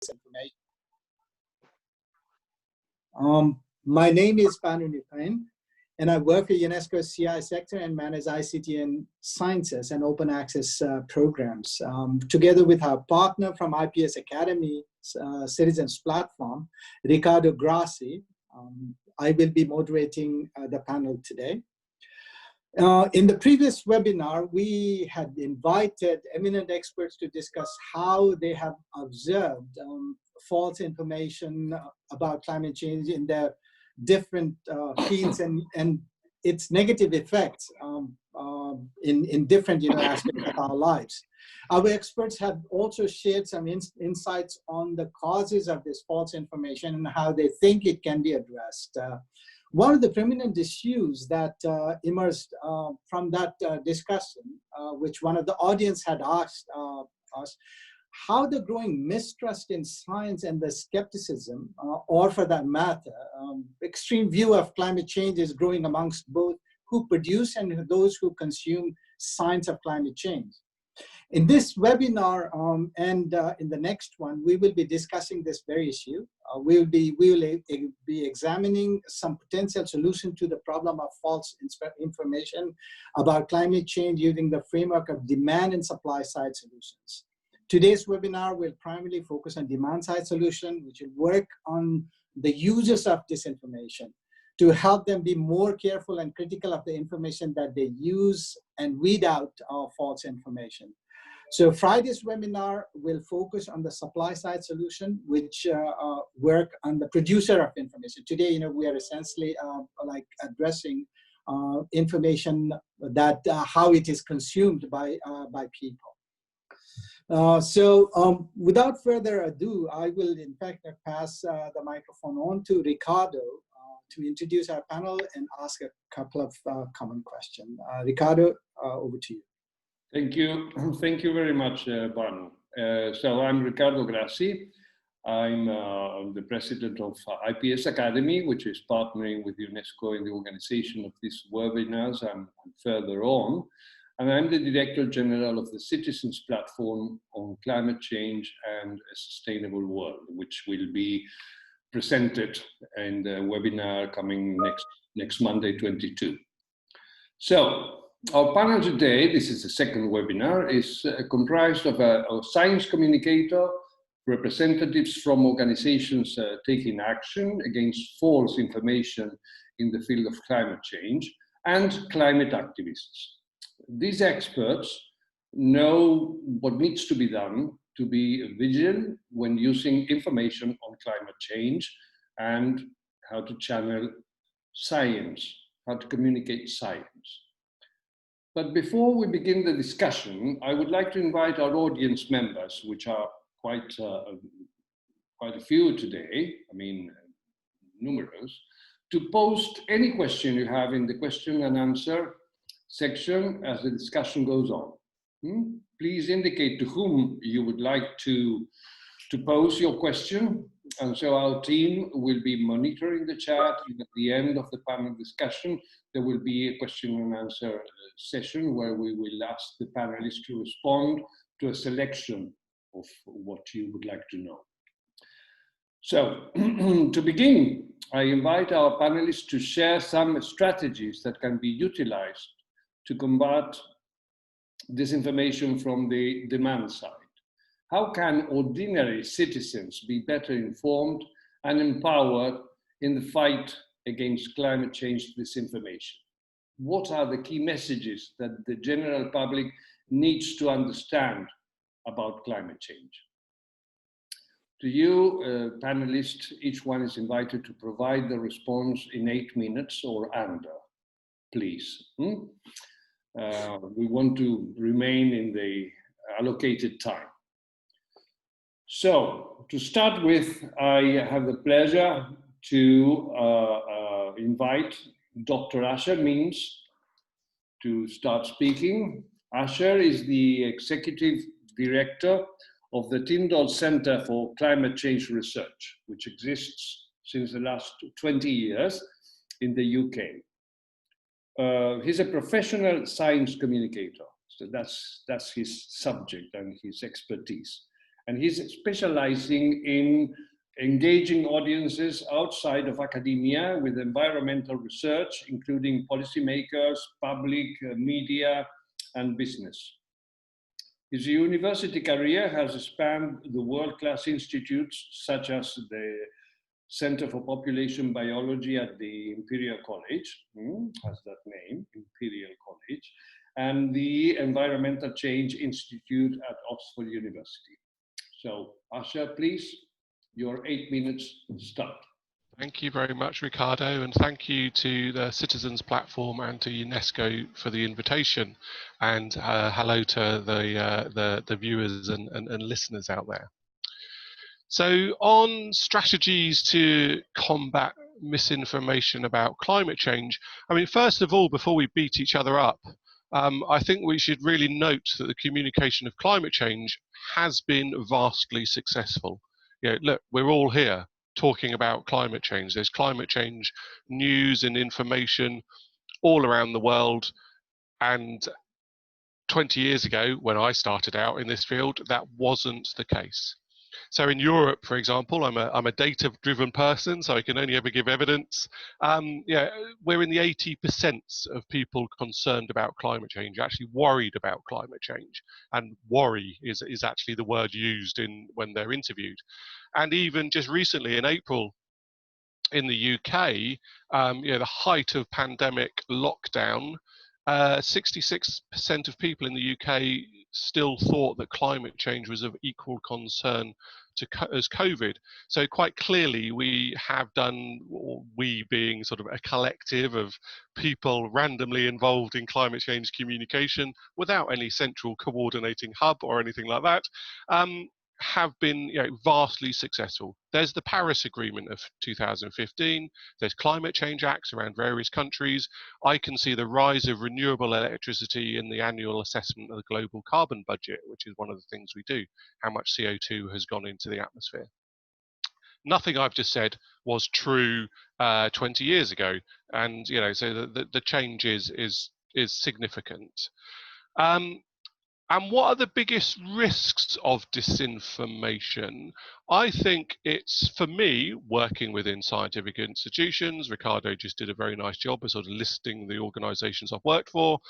disinformation. My name is Bhanu Neupane, and I work for UNESCO's CI sector and manage ICT and sciences and open access programs. Together with our partner from IPS Academy Citizens Platform, Ricardo Grassi, I will be moderating the panel today. In the previous webinar, we had invited eminent experts to discuss how they have observed false information about climate change in their different fields and its negative effects in different aspects of our lives. Our experts have also shared some insights on the causes of this false information and how they think it can be addressed. One of the prominent issues that emerged from that discussion, which one of the audience had asked us, how the growing mistrust in science and the skepticism, or for that matter, extreme view of climate change is growing amongst both who produce and those who consume science of climate change. In this webinar and in the next one, we will be discussing this very issue. We will be examining some potential solution to the problem of false information about climate change using the framework of demand and supply side solutions. Today's webinar will primarily focus on demand side solution, which will work on the users of disinformation to help them be more careful and critical of the information that they use and weed out false information. So Friday's webinar will focus on the supply side solution, which work on the producer of information. Today, we are essentially like addressing information that how it is consumed by people. Without further ado, I will in fact pass the microphone on to Ricardo to introduce our panel and ask a couple of common questions. Ricardo, over to you. Thank you. Thank you very much, Bhanu. So I'm Ricardo Grassi. I'm the president of IPS Academy, which is partnering with UNESCO in the organization of these webinars and further on. And I'm the Director General of the Citizens Platform on Climate Change and a Sustainable World, which will be presented in the webinar coming next Monday, 22. So our panel today, this is the second webinar, is comprised of a science communicator, representatives from organizations taking action against false information in the field of climate change, and climate activists. These experts know what needs to be done to be vigilant when using information on climate change and how to channel science, how to communicate science. But before we begin the discussion, I would like to invite our audience members, which are quite a few today, I mean, numerous, to post any question you have in the question and answer section as the discussion goes on. Please indicate to whom you would like to pose your question, and so our team will be monitoring the chat, and at the end of the panel discussion there will be a question and answer session where we will ask the panelists to respond to a selection of what you would like to know. So to begin, I invite our panelists to share some strategies that can be utilized to combat disinformation from the demand side. How can ordinary citizens be better informed and empowered in the fight against climate change disinformation? What are the key messages that the general public needs to understand about climate change? To you, panelists, each one is invited to provide the response in 8 minutes or under, please. We want to remain in the allocated time. So, to start with, I have the pleasure to invite Dr. Asher Means to start speaking. Asher is the Executive Director of the Tyndall Center for Climate Change Research, which exists since the last 20 years in the UK. He's a professional science communicator, so that's his subject and his expertise. And he's specializing in engaging audiences outside of academia with environmental research, including policymakers, public, media, and business. His university career has spanned the world-class institutes such as the Center for Population Biology at the Imperial College, has that name, Imperial College, and the Environmental Change Institute at Oxford University. So, Asha, please, your 8 minutes start. Thank you very much, Ricardo, and thank you to the Citizens Platform and to UNESCO for the invitation. And hello to the viewers and listeners out there. So on strategies to combat misinformation about climate change, I mean, first of all, before we beat each other up, I think we should really note that the communication of climate change has been vastly successful. You know, look, we're all here talking about climate change. There's climate change news and information all around the world. And 20 years ago, when I started out in this field, that wasn't the case. So in Europe, for example, I'm a data-driven person, so I can only ever give evidence. Yeah, we're in the 80% of people concerned about climate change, actually worried about climate change, and worry is actually the word used when they're interviewed. And even just recently, in April, in the UK, you know, the height of pandemic lockdown, 66% of people in the UK still thought that climate change was of equal concern as COVID. So quite clearly we have done, or we being sort of a collective of people randomly involved in climate change communication without any central coordinating hub or anything like that, have been, you know, vastly successful. There's the Paris Agreement of 2015, there's climate change acts around various countries. I can see the rise of renewable electricity in the annual assessment of the global carbon budget, which is one of the things we do, how much CO2 has gone into the atmosphere. Nothing I've just said was true 20 years ago, and you know, so the change is significant. And what are the biggest risks of disinformation? I think it's, for me, working within scientific institutions. Ricardo just did a very nice job of sort of listing the organizations I've worked for.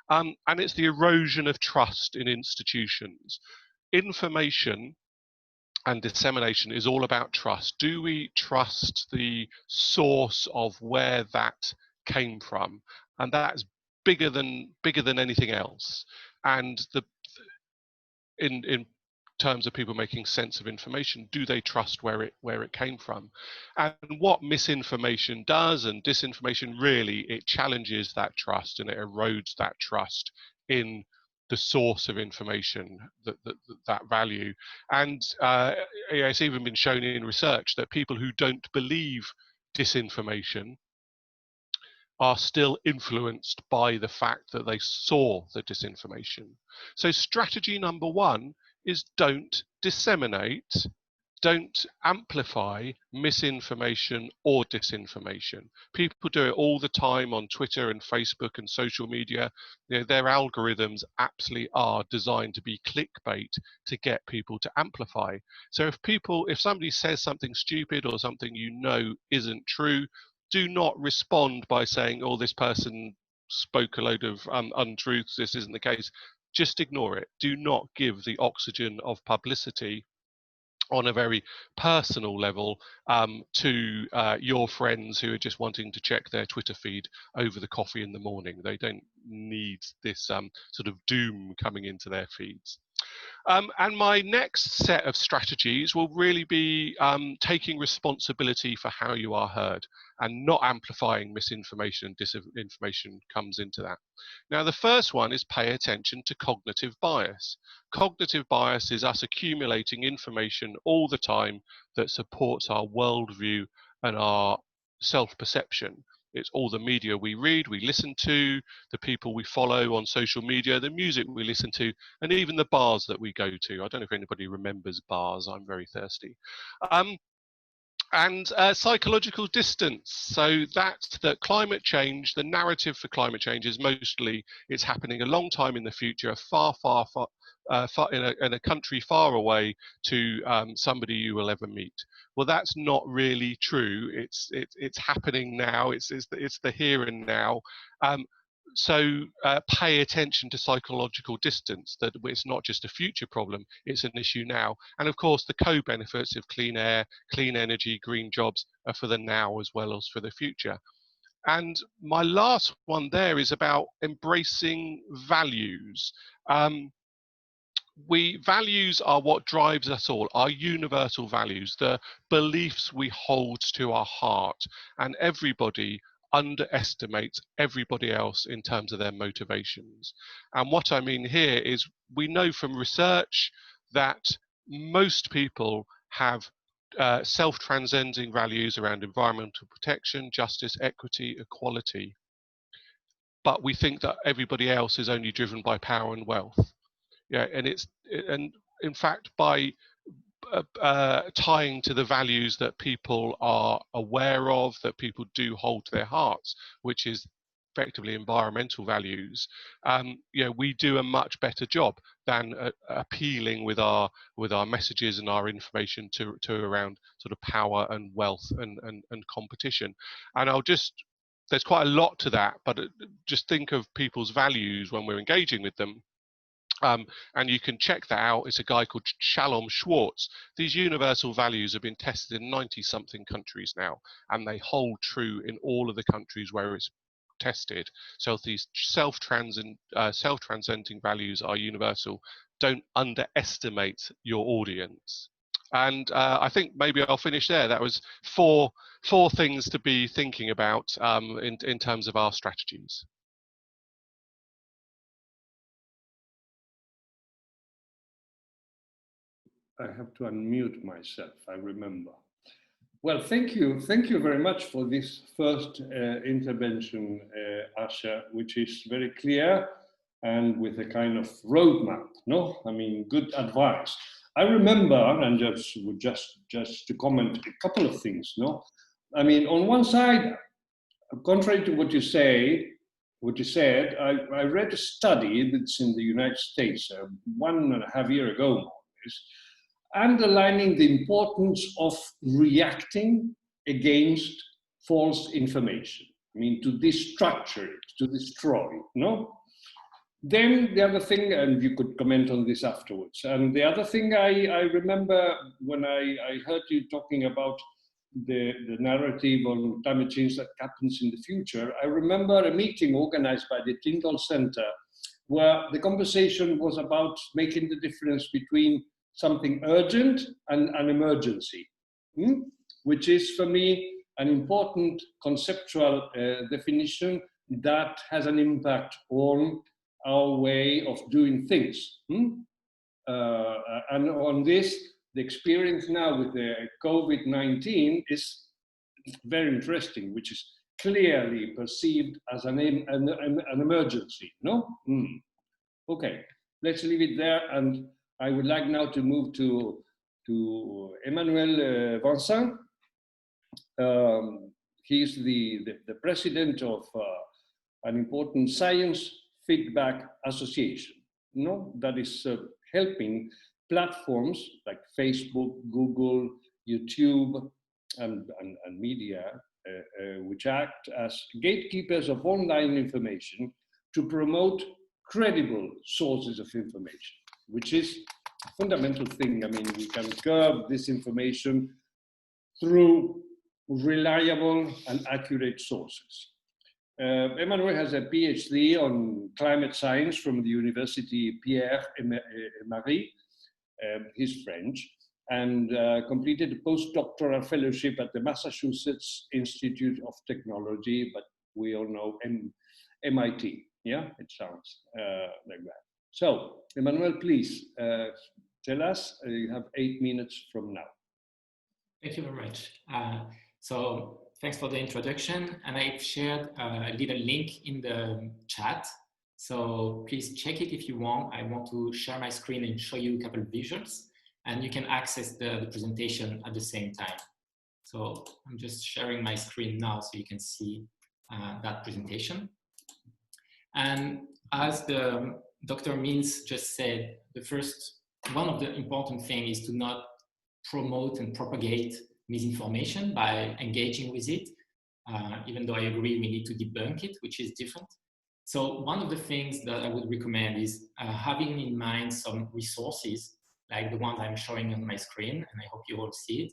And it's the erosion of trust in institutions. Information and dissemination is all about trust. Do we trust the source of where that came from? And that's bigger than anything else. And in terms of people making sense of information, do they trust where it came from? And what misinformation does, and disinformation, really, it challenges that trust and it erodes that trust in the source of information, that value. And it's even been shown in research that people who don't believe disinformation are still influenced by the fact that they saw the disinformation. So strategy number one is don't disseminate, don't amplify misinformation or disinformation. People do it all the time on Twitter and Facebook and social media. You know, their algorithms absolutely are designed to be clickbait to get people to amplify. So if somebody says something stupid or something you know isn't true, do not respond by saying, oh, this person spoke a load of untruths, this isn't the case. Just ignore it. Do not give the oxygen of publicity on a very personal level to your friends who are just wanting to check their Twitter feed over the coffee in the morning. They don't need this sort of doom coming into their feeds. And my next set of strategies will really be taking responsibility for how you are heard, and not amplifying misinformation and disinformation comes into that. Now, the first one is pay attention to cognitive bias. Cognitive bias is us accumulating information all the time that supports our worldview and our self-perception. It's all the media we read, we listen to, the people we follow on social media, the music we listen to, and even the bars that we go to. I don't know if anybody remembers bars. I'm very thirsty. And psychological distance. So that climate change, the narrative for climate change is mostly it's happening a long time in the future, far in a country far away to somebody you will ever meet. Well, that's not really true. It's happening now. It's the here and now. So pay attention to psychological distance, that it's not just a future problem, it's an issue now. And of course, the co-benefits of clean air, clean energy, green jobs are for the now as well as for the future. And my last one there is about embracing values. Values are what drives us all, our universal values, the beliefs we hold to our heart, and everybody underestimates everybody else in terms of their motivations. And what I mean here is we know from research that most people have self-transcending values around environmental protection, justice, equity, equality, but we think that everybody else is only driven by power and wealth. Yeah, and in fact, by tying to the values that people are aware of, that people do hold to their hearts, which is effectively environmental values, we do a much better job than appealing with our messages and our information to around sort of power and wealth and competition. And there's quite a lot to that, but just think of people's values when we're engaging with them. And you can check that out. It's a guy called Shalom Schwartz. These universal values have been tested in 90-something countries now, and they hold true in all of the countries where it's tested. So these self-transcending values are universal. Don't underestimate your audience. And I think maybe I'll finish there. That was four things to be thinking about in terms of our strategies. I have to unmute myself, I remember. Well, thank you very much for this first intervention, Asha, which is very clear and with a kind of roadmap, no? I mean, good advice. I remember, and just to comment a couple of things, no? I mean, on one side, contrary to what you said, I read a study that's in the United States 1.5 years ago, underlining the importance of reacting against false information. I mean, to destructure it, to destroy, no? Then the other thing, and you could comment on this afterwards, and the other thing I remember when I heard you talking about the narrative on climate change that happens in the future, I remember a meeting organized by the Tyndall Center where the conversation was about making the difference between something urgent and an emergency, which is for me an important conceptual definition that has an impact on our way of doing things. And on this, the experience now with the COVID-19 is very interesting, which is clearly perceived as an emergency, no? Okay, let's leave it there, and I would like now to move to Emmanuel Vincent. He's the president of an important science feedback association, that is helping platforms like Facebook, Google, YouTube, and media, which act as gatekeepers of online information to promote credible sources of information, which is a fundamental thing. I mean, we can curb this information through reliable and accurate sources. Emmanuel has a PhD on climate science from the University Pierre et Marie. He's French, and completed a postdoctoral fellowship at the Massachusetts Institute of Technology, but we all know MIT. Yeah, it sounds like that. So, Emmanuel, please tell us. You have 8 minutes from now. Thank you very much. So thanks for the introduction, and I've shared a little link in the chat. So please check it if you want. I want to share my screen and show you a couple of visuals, and you can access the presentation at the same time. So I'm just sharing my screen now so you can see that presentation. And as the Dr. Means just said, one of the important things is to not promote and propagate misinformation by engaging with it, even though I agree we need to debunk it, which is different. So one of the things that I would recommend is having in mind some resources, like the ones I'm showing on my screen, and I hope you all see it,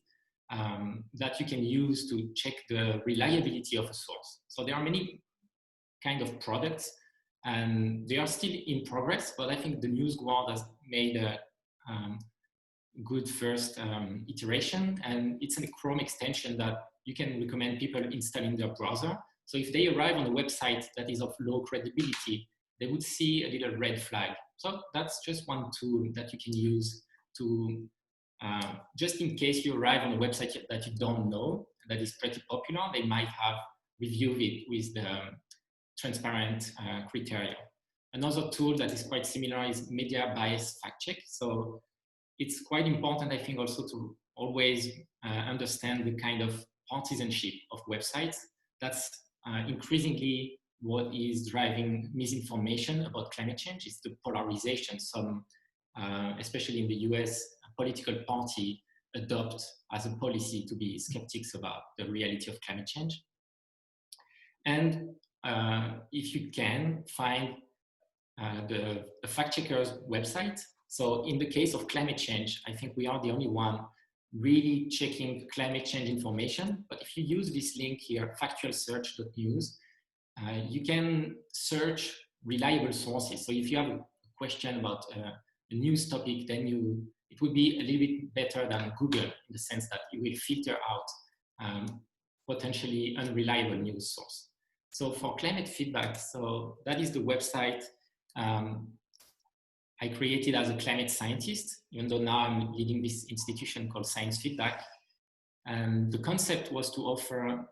that you can use to check the reliability of a source. So there are many kind of products, and they are still in progress, but I think the News Guard has made a good first iteration, and it's a Chrome extension that you can recommend people installing in their browser. So if they arrive on a website that is of low credibility, they would see a little red flag. So that's just one tool that you can use to, just in case you arrive on a website that you don't know, that is pretty popular, they might have reviewed it with the transparent criteria. Another tool that is quite similar is media bias fact check. So it's quite important, I think, also to always understand the kind of partisanship of websites. That's increasingly what is driving misinformation about climate change. Is the polarization some, especially in the US, a political party adopt as a policy to be skeptics about the reality of climate change. And if you can find the fact checkers website. So in the case of climate change, I think we are the only one really checking climate change information. But if you use this link here, factualsearch.news, you can search reliable sources. So if you have a question about a news topic, then it would be a little bit better than Google in the sense that you will filter out potentially unreliable news source. So for climate feedback, so that is the website I created as a climate scientist, even though now I'm leading this institution called Science Feedback. And the concept was to offer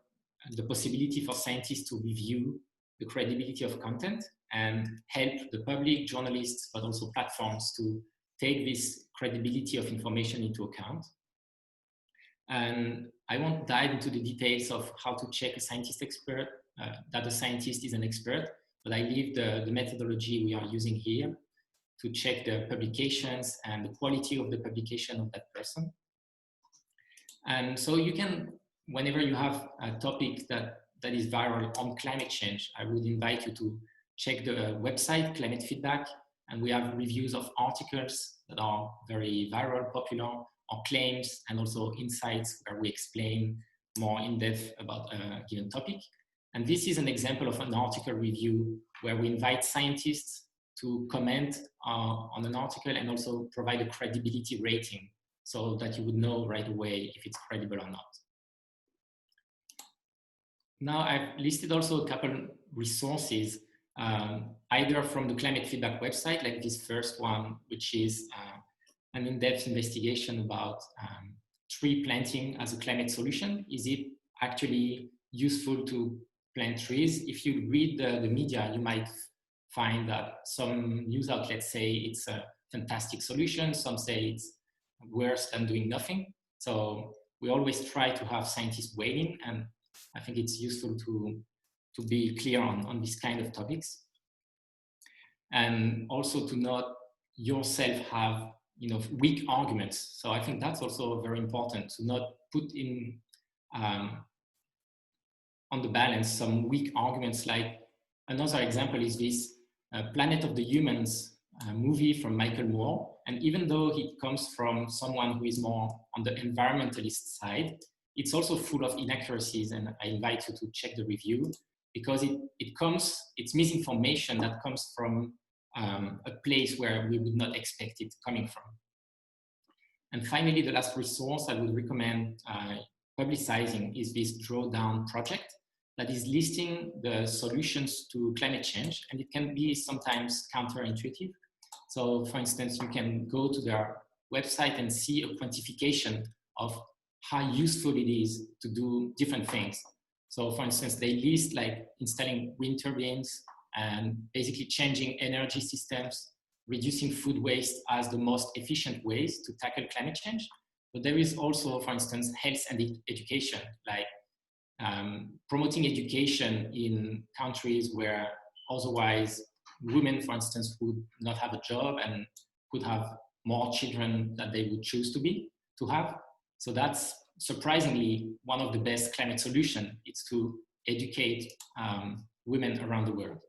the possibility for scientists to review the credibility of content and help the public, journalists, but also platforms to take this credibility of information into account. And I won't dive into the details of how to check a scientist expert, that a scientist is an expert, but I leave the methodology we are using here to check the publications and the quality of the publication of that person. And so you can, whenever you have a topic that is viral on climate change, I would invite you to check the website, Climate Feedback, and we have reviews of articles that are very viral, popular, or claims, and also insights where we explain more in depth about a given topic. And this is an example of an article review where we invite scientists to comment on an article and also provide a credibility rating so that you would know right away if it's credible or not. Now I've listed also a couple resources, either from the Climate Feedback website, like this first one, which is an in-depth investigation about tree planting as a climate solution. Is it actually useful to plant trees? If you read the media, you might find that some news outlets say it's a fantastic solution, some say it's worse than doing nothing. So we always try to have scientists weigh in, and I think it's useful to be clear on these kind of topics. And also to not yourself have weak arguments. So I think that's also very important, to not put in on the balance some weak arguments. Like another example is this Planet of the Humans movie from Michael Moore. And even though it comes from someone who is more on the environmentalist side, it's also full of inaccuracies, and I invite you to check the review because it's misinformation that comes from a place where we would not expect it coming from. And finally, the last resource I would recommend publicizing is this Drawdown project that is listing the solutions to climate change, and it can be sometimes counterintuitive. So for instance, you can go to their website and see a quantification of how useful it is to do different things. So for instance, they list like installing wind turbines and basically changing energy systems, reducing food waste as the most efficient ways to tackle climate change. But there is also, for instance, health and education, like promoting education in countries where otherwise women, for instance, would not have a job and could have more children that they would choose to have. So that's surprisingly one of the best climate solutions. It's to educate women around the world.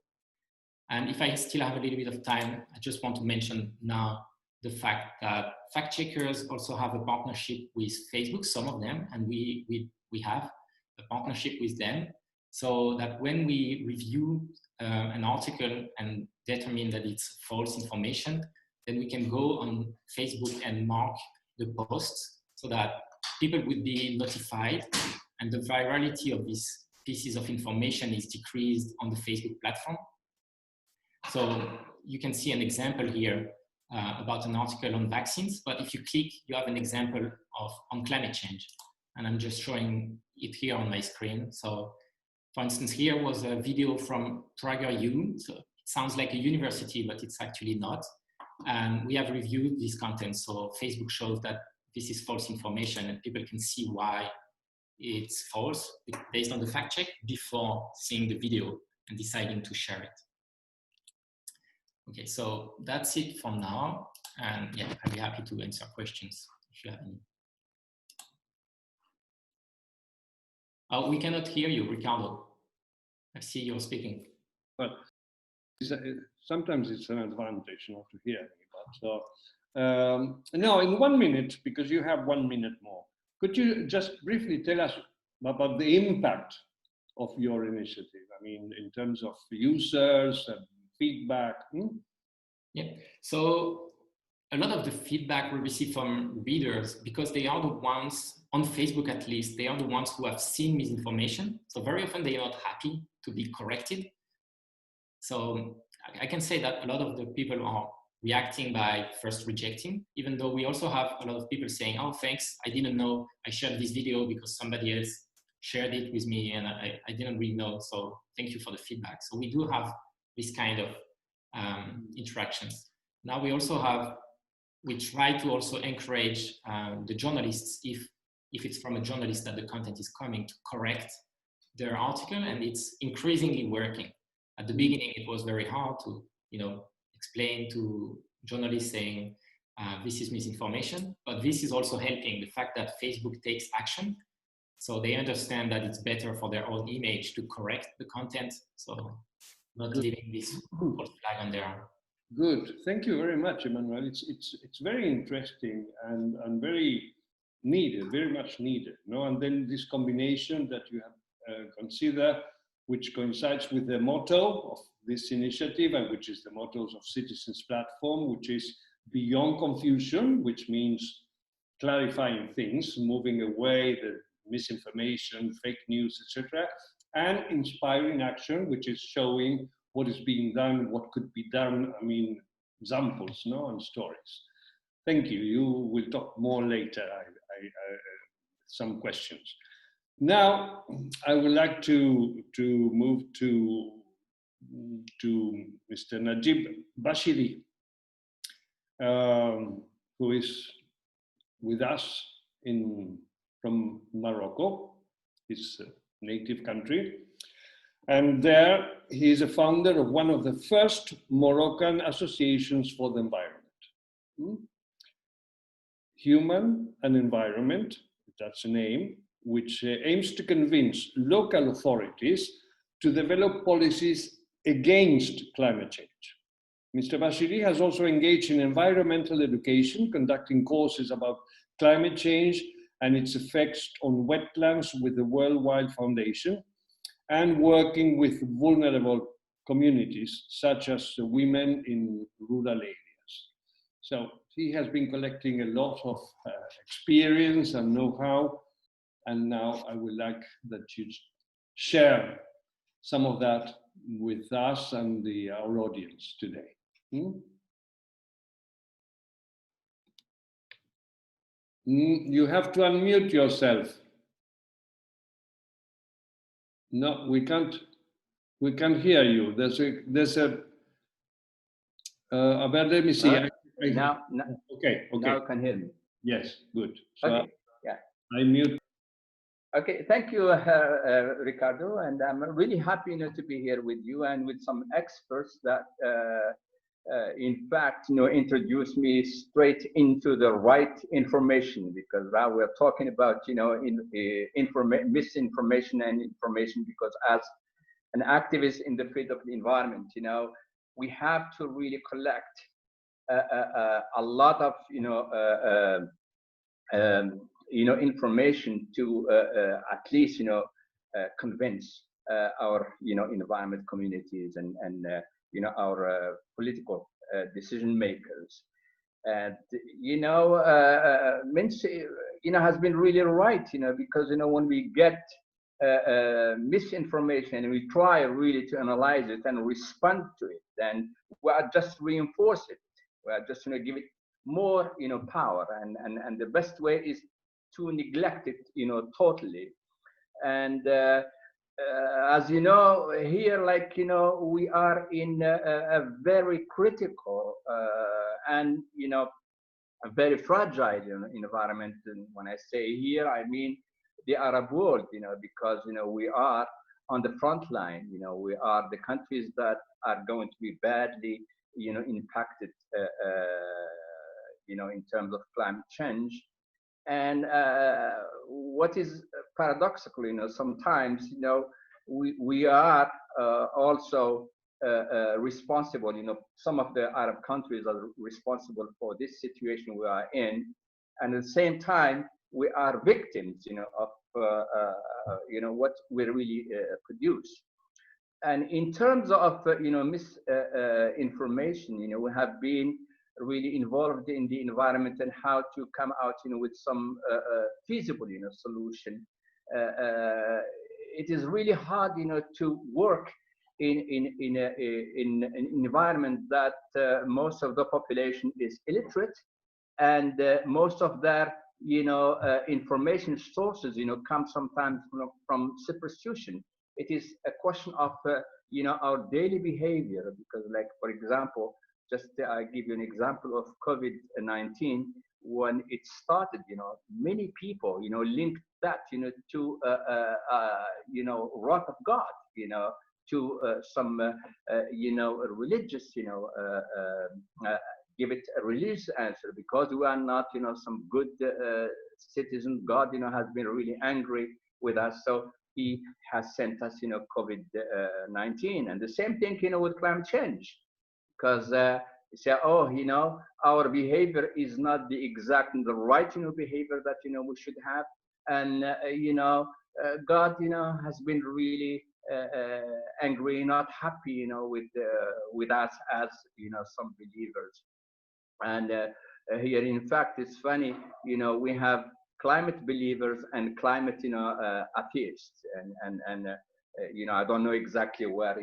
And if I still have a little bit of time, I just want to mention now the fact that fact checkers also have a partnership with Facebook, some of them, and we have a partnership with them, so that when we review an article and determine that it's false information, then we can go on Facebook and mark the posts so that people would be notified and the virality of these pieces of information is decreased on the Facebook platform. So you can see an example here about an article on vaccines, but if you click, you have an example on climate change. And I'm just showing it here on my screen. So for instance, here was a video from PragerU. So it sounds like a university, but it's actually not. And we have reviewed this content. So Facebook shows that this is false information and people can see why it's false based on the fact check before seeing the video and deciding to share it. Okay, so that's it for now. And yeah, I'd be happy to answer questions if you have any. Oh, we cannot hear you, Ricardo. I see you're speaking. But sometimes it's an advantage not to hear me. But so no, in 1 minute, because you have 1 minute more, could you just briefly tell us about the impact of your initiative? I mean, in terms of users and feedback. Yeah, so a lot of the feedback we receive from readers, because they are the ones, on Facebook at least, they are the ones who have seen misinformation. So very often they are not happy to be corrected. So I can say that a lot of the people are reacting by first rejecting, even though we also have a lot of people saying, oh, thanks, I didn't know, I shared this video because somebody else shared it with me and I didn't really know. So thank you for the feedback. So we do have this kind of interactions. Now we also have, we try to also encourage the journalists, if it's from a journalist that the content is coming, to correct their article, and it's increasingly working. At the beginning, it was very hard to, explain to journalists saying this is misinformation, but this is also helping the fact that Facebook takes action. So they understand that it's better for their own image to correct the content. So not leaving this false flag on their. Good. Thank you very much, Emmanuel. It's very interesting and very needed, very much needed. And then this combination that you have considered, which coincides with the motto of this initiative, and which is the motto of Citizens Platform, which is beyond confusion, which means clarifying things, moving away the misinformation, fake news, etc., and inspiring action, which is showing what is being done, what could be done, I mean, examples, and stories. Thank you. You will talk more later, some questions. Now, I would like to move to Mr. Najib Bashiri, who is with us from Morocco, his native country. And there, he is a founder of one of the first Moroccan associations for the environment. Human and Environment, that's a name, which aims to convince local authorities to develop policies against climate change. Mr. Bashiri has also engaged in environmental education, conducting courses about climate change and its effects on wetlands with the World Wide Foundation, and working with vulnerable communities, such as women in rural areas. So he has been collecting a lot of experience and know-how, and now I would like that you share some of that with us and our audience today. You have to unmute yourself. No, we can't hear you. There's a let me see. Now, Okay. now you can hear me. Yes, good. So Okay, yeah. I mute. Okay, thank you, Ricardo, and I'm really happy to be here with you and with some experts that, in fact, introduced me straight into the right information, because now we're talking about, misinformation and information, because as an activist in the field of the environment, we have to really collect a lot of, information to at least, convince our, environment communities and our political decision makers. And, Mince, has been really right, because, when we get misinformation and we try really to analyze it and respond to it, then we are just reinforce it. We are just, give it more, power. And the best way is to neglect it, totally. And as you know, here, like, we are in a very critical and, a very fragile environment. And when I say here, I mean the Arab world, because, we are on the front line, we are the countries that are going to be badly, impacted, in terms of climate change. And what is paradoxical, sometimes, we are also responsible, some of the Arab countries are responsible for this situation we are in. And at the same time, we are victims, of, what we really produce. And in terms of, misinformation, we have been really involved in the environment and how to come out, with some feasible, solution. It is really hard, to work in an environment that most of the population is illiterate, and most of their, information sources, come sometimes from superstition. It is a question of, our daily behavior, because, like, for example, just I give you an example of COVID-19. When it started, many people, linked that, to, wrath of God, to some, religious, give it a religious answer, because we are not, some good citizen. God, has been really angry with us, so He has sent us, COVID-19. And the same thing, with climate change. Because you say, oh, our behavior is not the exact and the right, behavior that, we should have. And, God, has been really angry, not happy, with us as, some believers. And here, in fact, it's funny, we have climate believers and climate, atheists. And I don't know exactly where,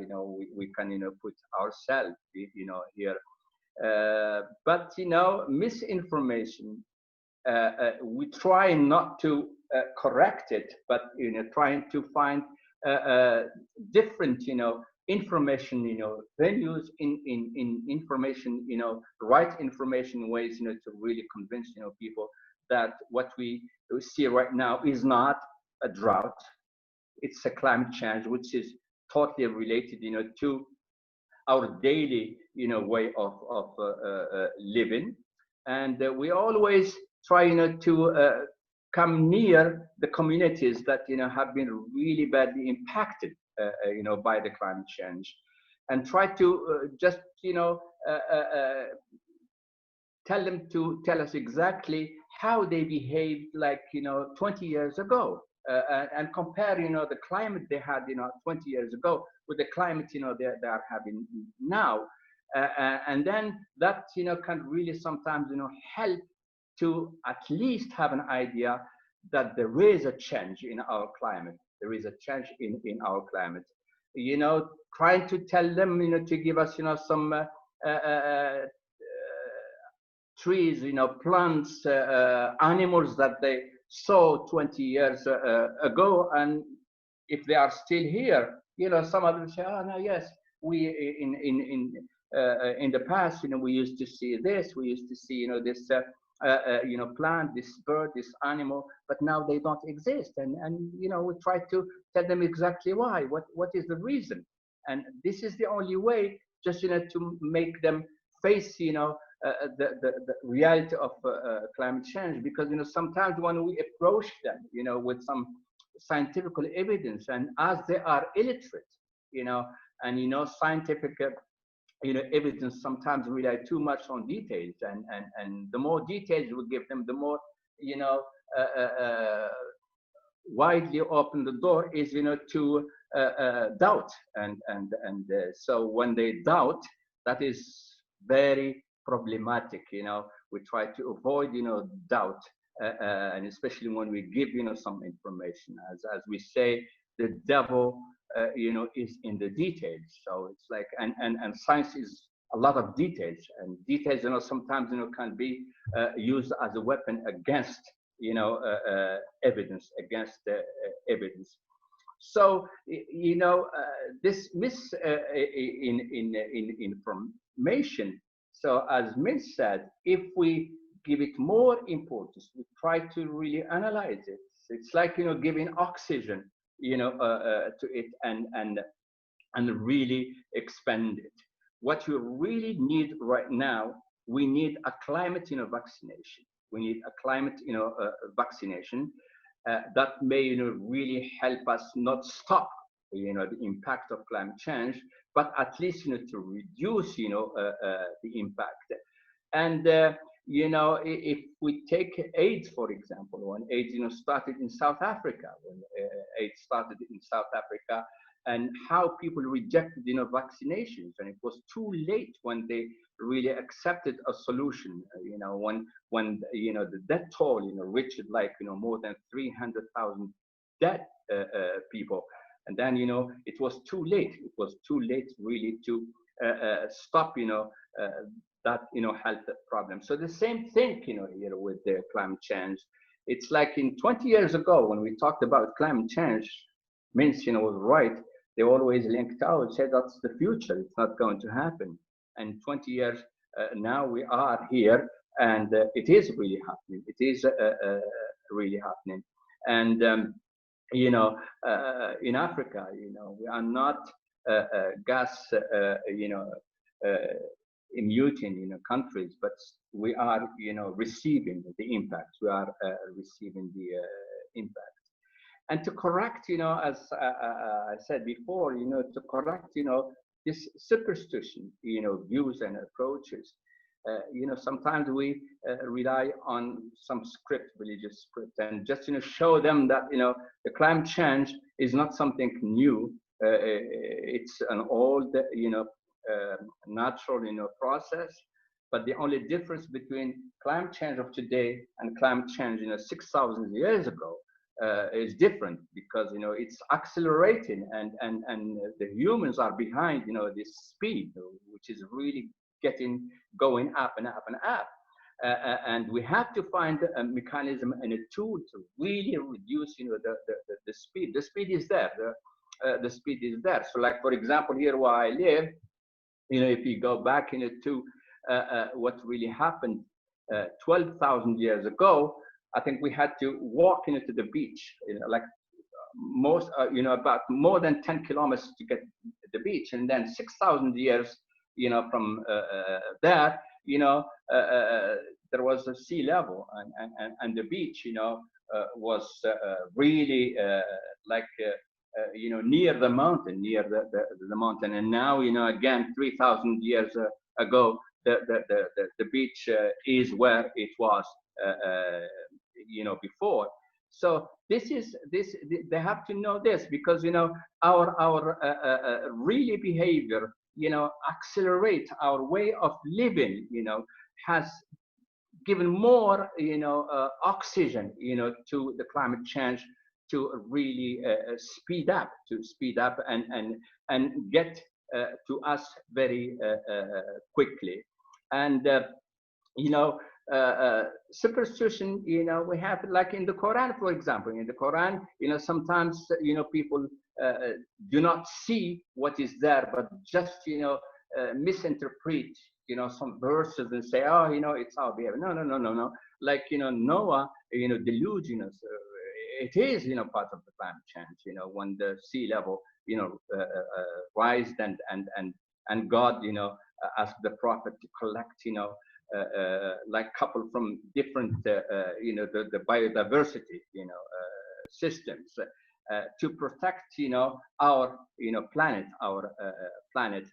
we can, put ourselves, here. But, misinformation, we try not to correct it, but, trying to find different, information, venues in information, right information ways, to really convince, people that what we see right now is not a drought. It's a climate change, which is totally related, to our daily, way of living. And we always try, to come near the communities that, have been really badly impacted, by the climate change, and try to just, tell them to tell us exactly how they behaved, like, 20 years ago. And compare, the climate they had, 20 years ago with the climate, they are having now. And then that, can really sometimes, help to at least have an idea that there is a change in our climate. There is a change in our climate. Trying to tell them, to give us, some trees, plants, animals that they saw 20 years ago, and if they are still here, some of them say, oh no, yes, we in the past, we used to see this, we used to see, this plant, this bird, this animal, but now they don't exist. And we try to tell them exactly why, what is the reason. And this is the only way, just, to make them face, the reality of climate change. Because, sometimes when we approach them, with some scientific evidence, and as they are illiterate, and, scientific evidence sometimes rely too much on details, and the more details we give them, the more, widely open the door is, to doubt. And so when they doubt, that is very problematic. We try to avoid, doubt, and especially when we give, some information. As we say, the devil, is in the details. So it's like, and science is a lot of details, and details, sometimes, can be used as a weapon against, evidence, against evidence. So, this misinformation. So as Mint said, if we give it more importance, we try to really analyze it. It's like, giving oxygen, to it, and really expand it. What you really need right now, we need a climate, vaccination. We need a climate, vaccination that may, really help us not stop, the impact of climate change, but at least, to reduce, the impact. And if we take AIDS, for example, when AIDS, started in South Africa, and how people rejected, vaccinations, and it was too late when they really accepted a solution. When the death toll, reached like, more than 300,000 dead people, and then, it was too late. It was too late really to stop, that, health problem. So the same thing, here with the climate change. It's like in 20 years ago when we talked about climate change, Vince, was right. They always linked out, said that's the future. It's not going to happen. And 20 years now we are here, and it is really happening. It is really happening. And in Africa, we are not gas, emitting, countries, but we are, receiving the impact. We are receiving the impact. And to correct, as I said before, to correct, this superstition, views and approaches. Sometimes we rely on some religious script, and just, show them that, the climate change is not something new. It's an old, natural, process. But the only difference between climate change of today and climate change, 6,000 years ago, is different, because it's accelerating, and the humans are behind, this speed, which is really going up and up and up. And we have to find a mechanism and a tool to really reduce, the speed. The speed is there. The speed is there. So, like, for example, here where I live, if you go back to what really happened 12,000 years ago, I think we had to walk to the beach, like most, about more than 10 kilometers to get to the beach. And then 6,000 years, from there, there was a sea level, and the beach, was really like, near the mountain, the mountain. And now, again, 3,000 years ago, the beach is where it was, before. So they have to know this, because our really behavior, accelerate our way of living, has given more, oxygen, to the climate change, to really speed up and get to us very quickly. And superstition, we have, like in the Quran, for example. In the Quran, sometimes, people do not see what is there, but just, misinterpret, some verses and say, oh, it's our behavior. No. Like, Noah, deludes, so it is, part of the climate change, when the sea level, rised and God, asked the prophet to collect, like couple from different, the biodiversity, systems to protect, our, planet,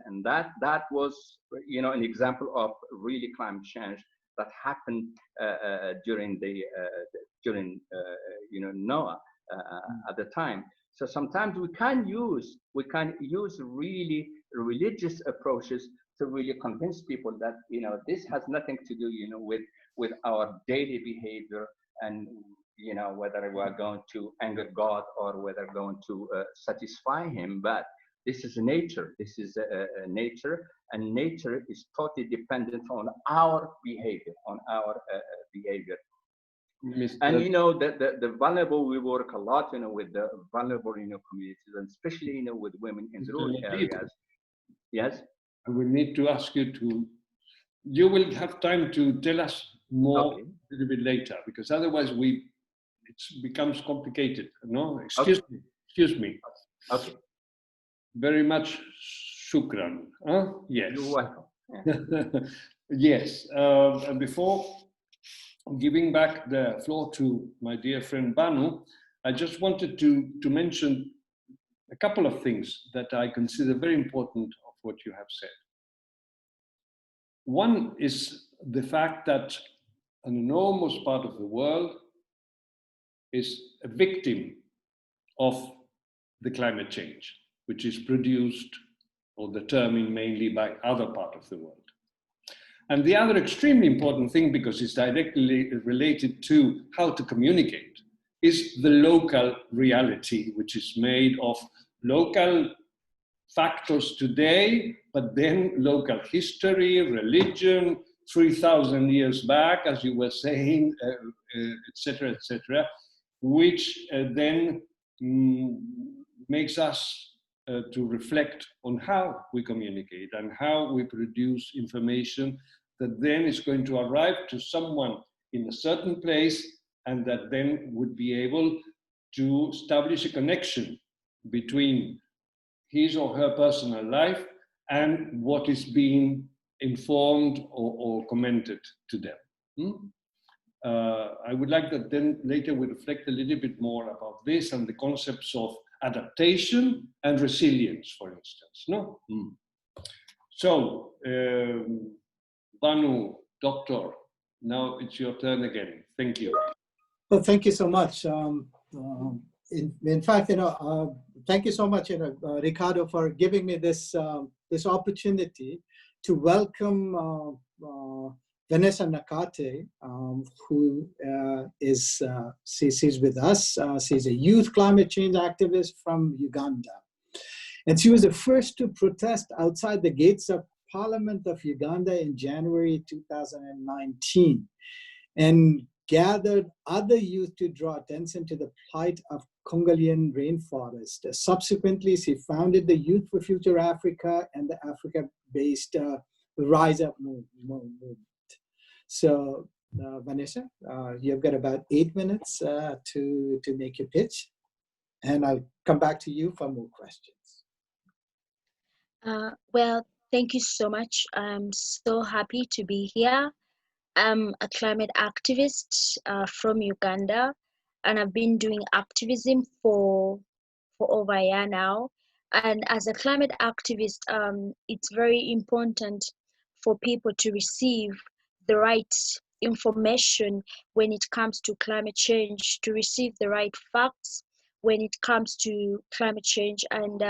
and that was, an example of really climate change that happened during Noah at the time. So sometimes we can use really religious approaches to really convince people that this has nothing to do with our daily behavior, and whether we are going to anger God or whether we're going to satisfy him. But this is nature. This is nature, and nature is totally dependent on our behavior, And the vulnerable, we work a lot, with the vulnerable, communities, and especially, with women in the rural areas. Yes. I will need to ask you you will have time to tell us more a little bit later, because otherwise it becomes complicated. No, excuse me. Okay. Very much shukran. Yes. You're welcome. Yeah. Yes. And before giving back the floor to my dear friend Bhanu, I just wanted to mention a couple of things that I consider very important of what you have said. One is the fact that an enormous part of the world is a victim of the climate change, which is produced or determined mainly by other part of the world. And the other extremely important thing, because it's directly related to how to communicate, is the local reality, which is made of local factors today, but then local history, religion, 3,000 years back, as you were saying, etc., which then makes us to reflect on how we communicate and how we produce information that then is going to arrive to someone in a certain place, and that then would be able to establish a connection between his or her personal life and what is being informed or commented to them. I would like that then later we reflect a little bit more about this and the concepts of adaptation and resilience, for instance. No? So, Bhanu, doctor, now it's your turn again. Thank you. Well, thank you so much. In fact, thank you so much, Ricardo, for giving me this this opportunity to welcome Vanessa Nakate, who she's with us. She's a youth climate change activist from Uganda. And she was the first to protest outside the gates of Parliament of Uganda in January 2019, and gathered other youth to draw attention to the plight of Congolian rainforest. Subsequently, she founded the Youth for Future Africa and the Africa-based Rise Up movement. So, Vanessa, you've got about 8 minutes to make your pitch, and I'll come back to you for more questions. Well, thank you so much. I'm so happy to be here. I'm a climate activist from Uganda, and I've been doing activism for over a year now. And as a climate activist, it's very important for people to receive the right information when it comes to climate change, to receive the right facts when it comes to climate change. And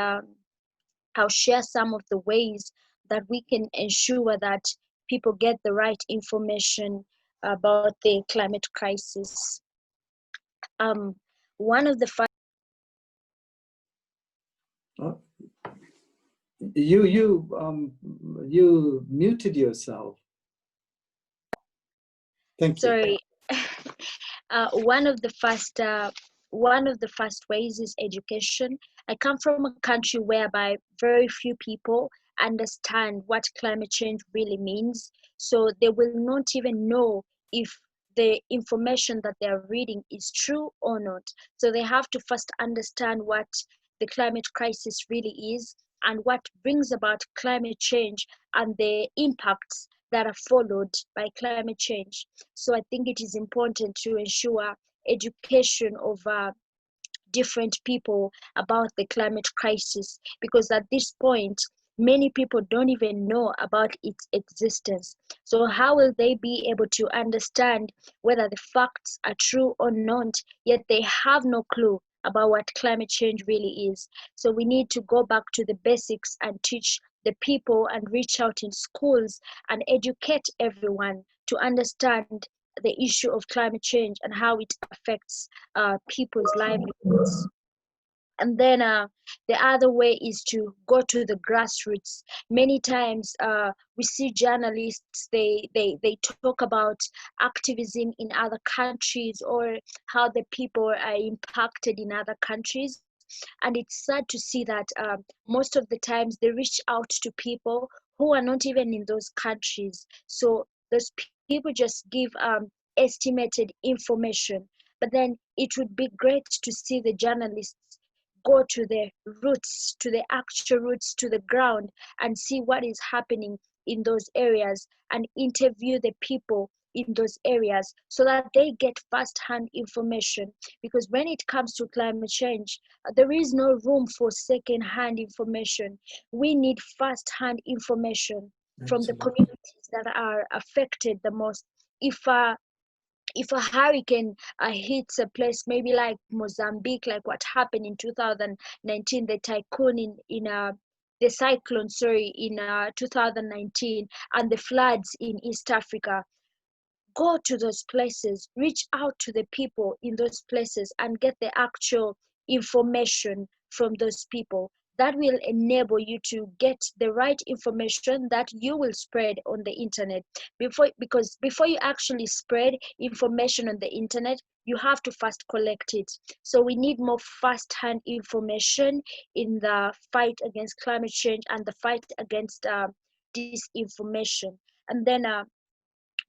I'll share some of the ways that we can ensure that people get the right information about the climate crisis. One of the first. You muted yourself. Thank you. Sorry. One of the first ways is education. I come from a country whereby very few people understand what climate change really means. So they will not even know if the information that they are reading is true or not. So they have to first understand what the climate crisis really is and what brings about climate change and the impacts that are followed by climate change. So I think it is important to ensure education of different people about the climate crisis, because at this point many people don't even know about its existence. So how will they be able to understand whether the facts are true or not, yet they have no clue about what climate change really is? So we need to go back to the basics and teach the people and reach out in schools and educate everyone to understand the issue of climate change and how it affects people's livelihoods. And then the other way is to go to the grassroots. Many times we see journalists, they talk about activism in other countries or how the people are impacted in other countries. And it's sad to see that most of the times they reach out to people who are not even in those countries. So those people just give estimated information. But then it would be great to see the journalists go to the roots, to the actual roots, to the ground, and see what is happening in those areas and interview the people in those areas so that they get first-hand information. Because when it comes to climate change, there is no room for second-hand information. We need first-hand information from the communities that are affected the most. If a hurricane hits a place maybe like Mozambique, like what happened in 2019, the typhoon the cyclone, sorry, in 2019, and the floods in East Africa, go to those places, reach out to the people in those places and get the actual information from those people. That will enable you to get the right information that you will spread on the internet. Because before you actually spread information on the internet, you have to first collect it. So we need more first-hand information in the fight against climate change and the fight against disinformation. And then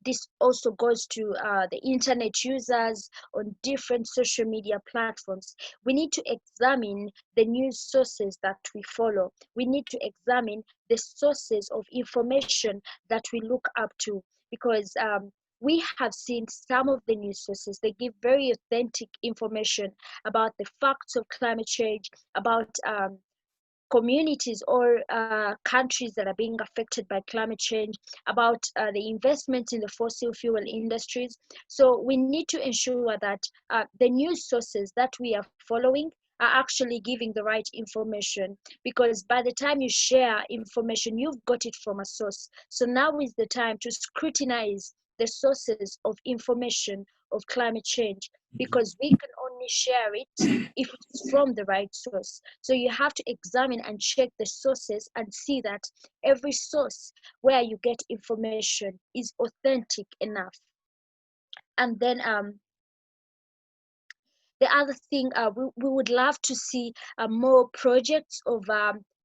this also goes to the internet users on different social media platforms. We need to examine the news sources that we follow. We need to examine the sources of information that we look up to, because we have seen some of the news sources, they give very authentic information about the facts of climate change, about communities or countries that are being affected by climate change, about the investment in the fossil fuel industries. So we need to ensure that the news sources that we are following are actually giving the right information, because by the time you share information, you've got it from a source. So now is the time to scrutinize the sources of information of climate change, because we can only share it if it's from the right source. So you have to examine and check the sources and see that every source where you get information is authentic enough. And then the other thing, we would love to see more projects of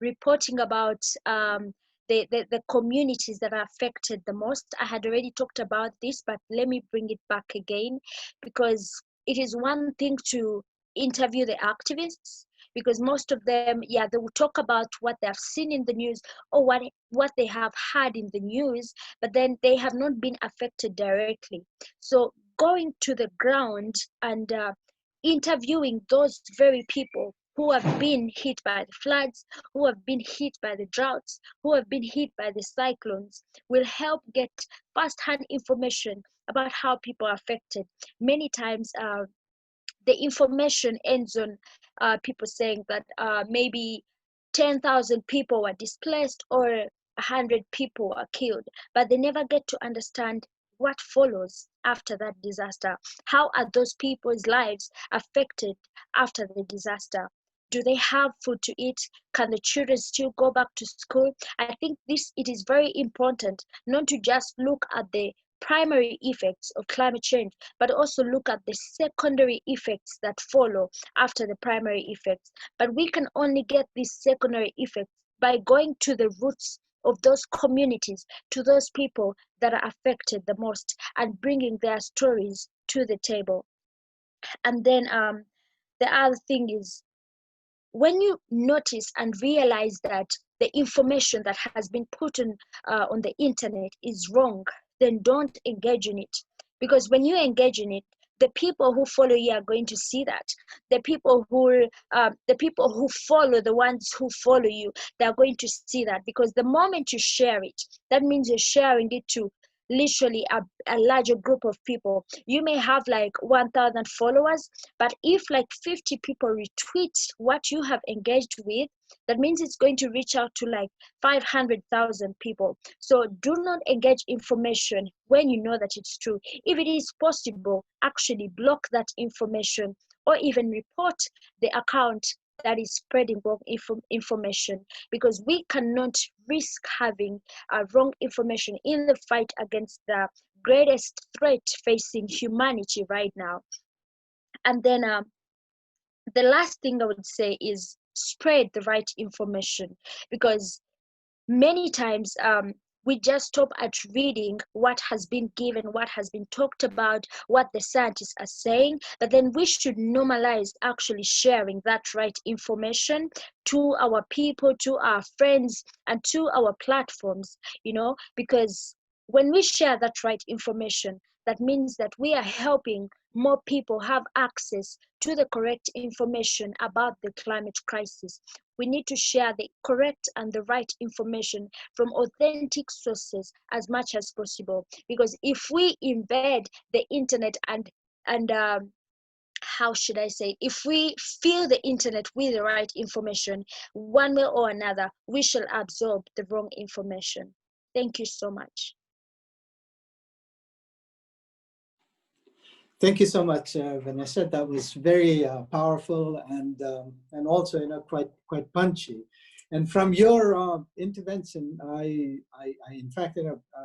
reporting about the communities that are affected the most. I had already talked about this, but let me bring it back again, because it is one thing to interview the activists, because most of them, yeah, they will talk about what they have seen in the news or what they have heard in the news, but then they have not been affected directly. So going to the ground and interviewing those very people who have been hit by the floods, who have been hit by the droughts, who have been hit by the cyclones, will help get first-hand information about how people are affected. Many times, the information ends on people saying that maybe 10,000 people were displaced or 100 people were killed, but they never get to understand what follows after that disaster. How are those people's lives affected after the disaster? Do they have food to eat? Can the children still go back to school? I think it is very important not to just look at the primary effects of climate change, but also look at the secondary effects that follow after the primary effects. But we can only get these secondary effects by going to the roots of those communities, to those people that are affected the most, and bringing their stories to the table. And then the other thing is, when you notice and realize that the information that has been put on the internet is wrong, then don't engage in it. Because when you engage in it, the people who follow you are going to see that. The people who follow the ones who follow you, they are going to see that. Because the moment you share it, that means you're sharing it to literally a larger group of people. You may have like 1,000 followers, but if like 50 people retweet what you have engaged with, that means it's going to reach out to like 500,000 people. So do not engage information when you know that it's true. If it is possible, actually block that information, or even report the account that is spreading wrong information, because we cannot risk having wrong information in the fight against the greatest threat facing humanity right now. And then the last thing I would say is spread the right information, because many times we just stop at reading what has been given, what has been talked about, what the scientists are saying, but then we should normalize actually sharing that right information to our people, to our friends, and to our platforms, because when we share that right information, that means that we are helping more people have access to the correct information about the climate crisis. We need to share the correct and the right information from authentic sources as much as possible. Because if we embed the internet and how should I say, if we fill the internet with the right information, one way or another, we shall absorb the wrong information. Thank you so much. Thank you so much, Vanessa. That was very powerful and also quite punchy. And from your intervention, I in fact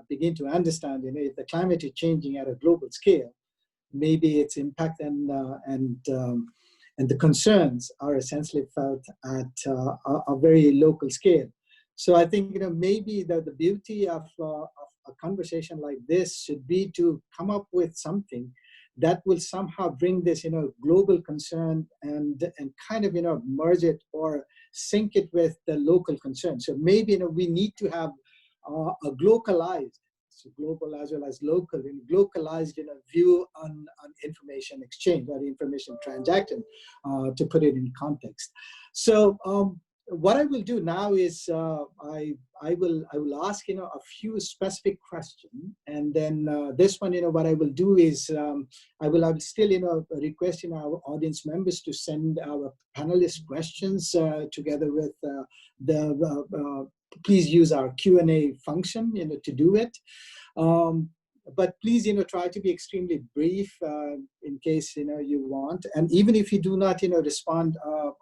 begin to understand if the climate is changing at a global scale, maybe its impact and the concerns are essentially felt at a very local scale. So I think maybe the beauty of a conversation like this should be to come up with something that will somehow bring this global concern and kind of merge it or sync it with the local concern. So maybe we need to have a localized, so global as well as local, localized view on information exchange or information transaction, to put it in context. So what I will do now is I will ask a few specific questions, and then this one what I will do is I will still request our audience members to send our panelist questions together with please use our Q&A function to do it. But please, try to be extremely brief in case, you want. And even if you do not, respond or,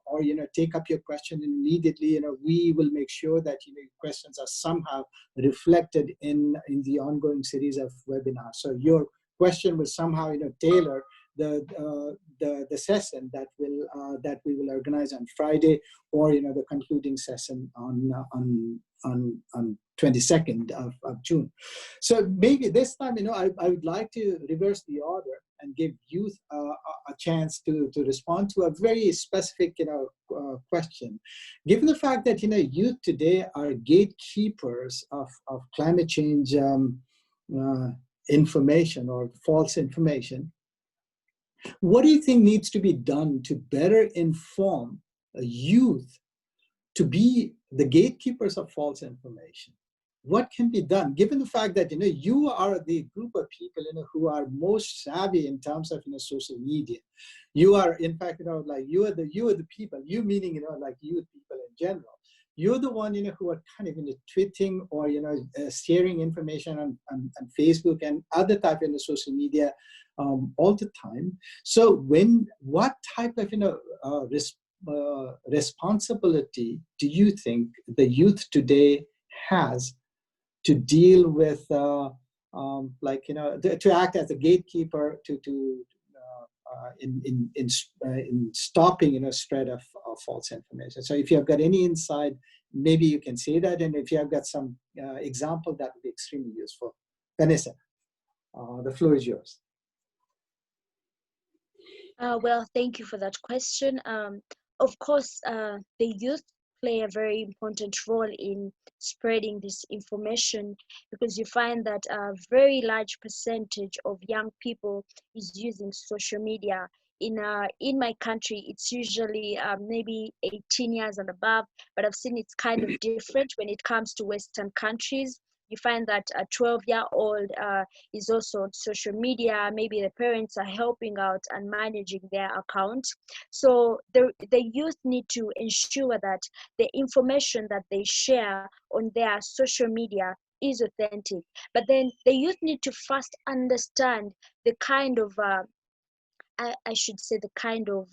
take up your question immediately, we will make sure that, questions are somehow reflected in the ongoing series of webinars. So your question will somehow, tailor the session that we will organize on Friday, or, the concluding session on 22nd of June. So maybe this time, I would like to reverse the order and give youth a chance to respond to a very specific, question. Given the fact that, youth today are gatekeepers of climate change information or false information, what do you think needs to be done to better inform youth to be the gatekeepers of false information? What can be done, given the fact that you are the group of people who are most savvy in terms of social media? You are, in fact, like you are the people. You meaning like youth people in general. You're the one who are kind of tweeting or sharing information on Facebook and other type of social media all the time. So what type of responsibility do you think the youth today has to deal with, to act as a gatekeeper in stopping spread of false information? So if you have got any insight maybe you can say that, and if you have got some example, that would be extremely useful. Vanessa, the floor is yours. Well, thank you for that question. Of course, the youth play a very important role in spreading this information, because you find that a very large percentage of young people is using social media. In my country, it's usually maybe 18 years and above, but I've seen it's kind of different when it comes to Western countries. You find that a 12-year-old is also on social media. Maybe the parents are helping out and managing their account. So the youth need to ensure that the information that they share on their social media is authentic. But then the youth need to first understand the kind of, I should say, the kind of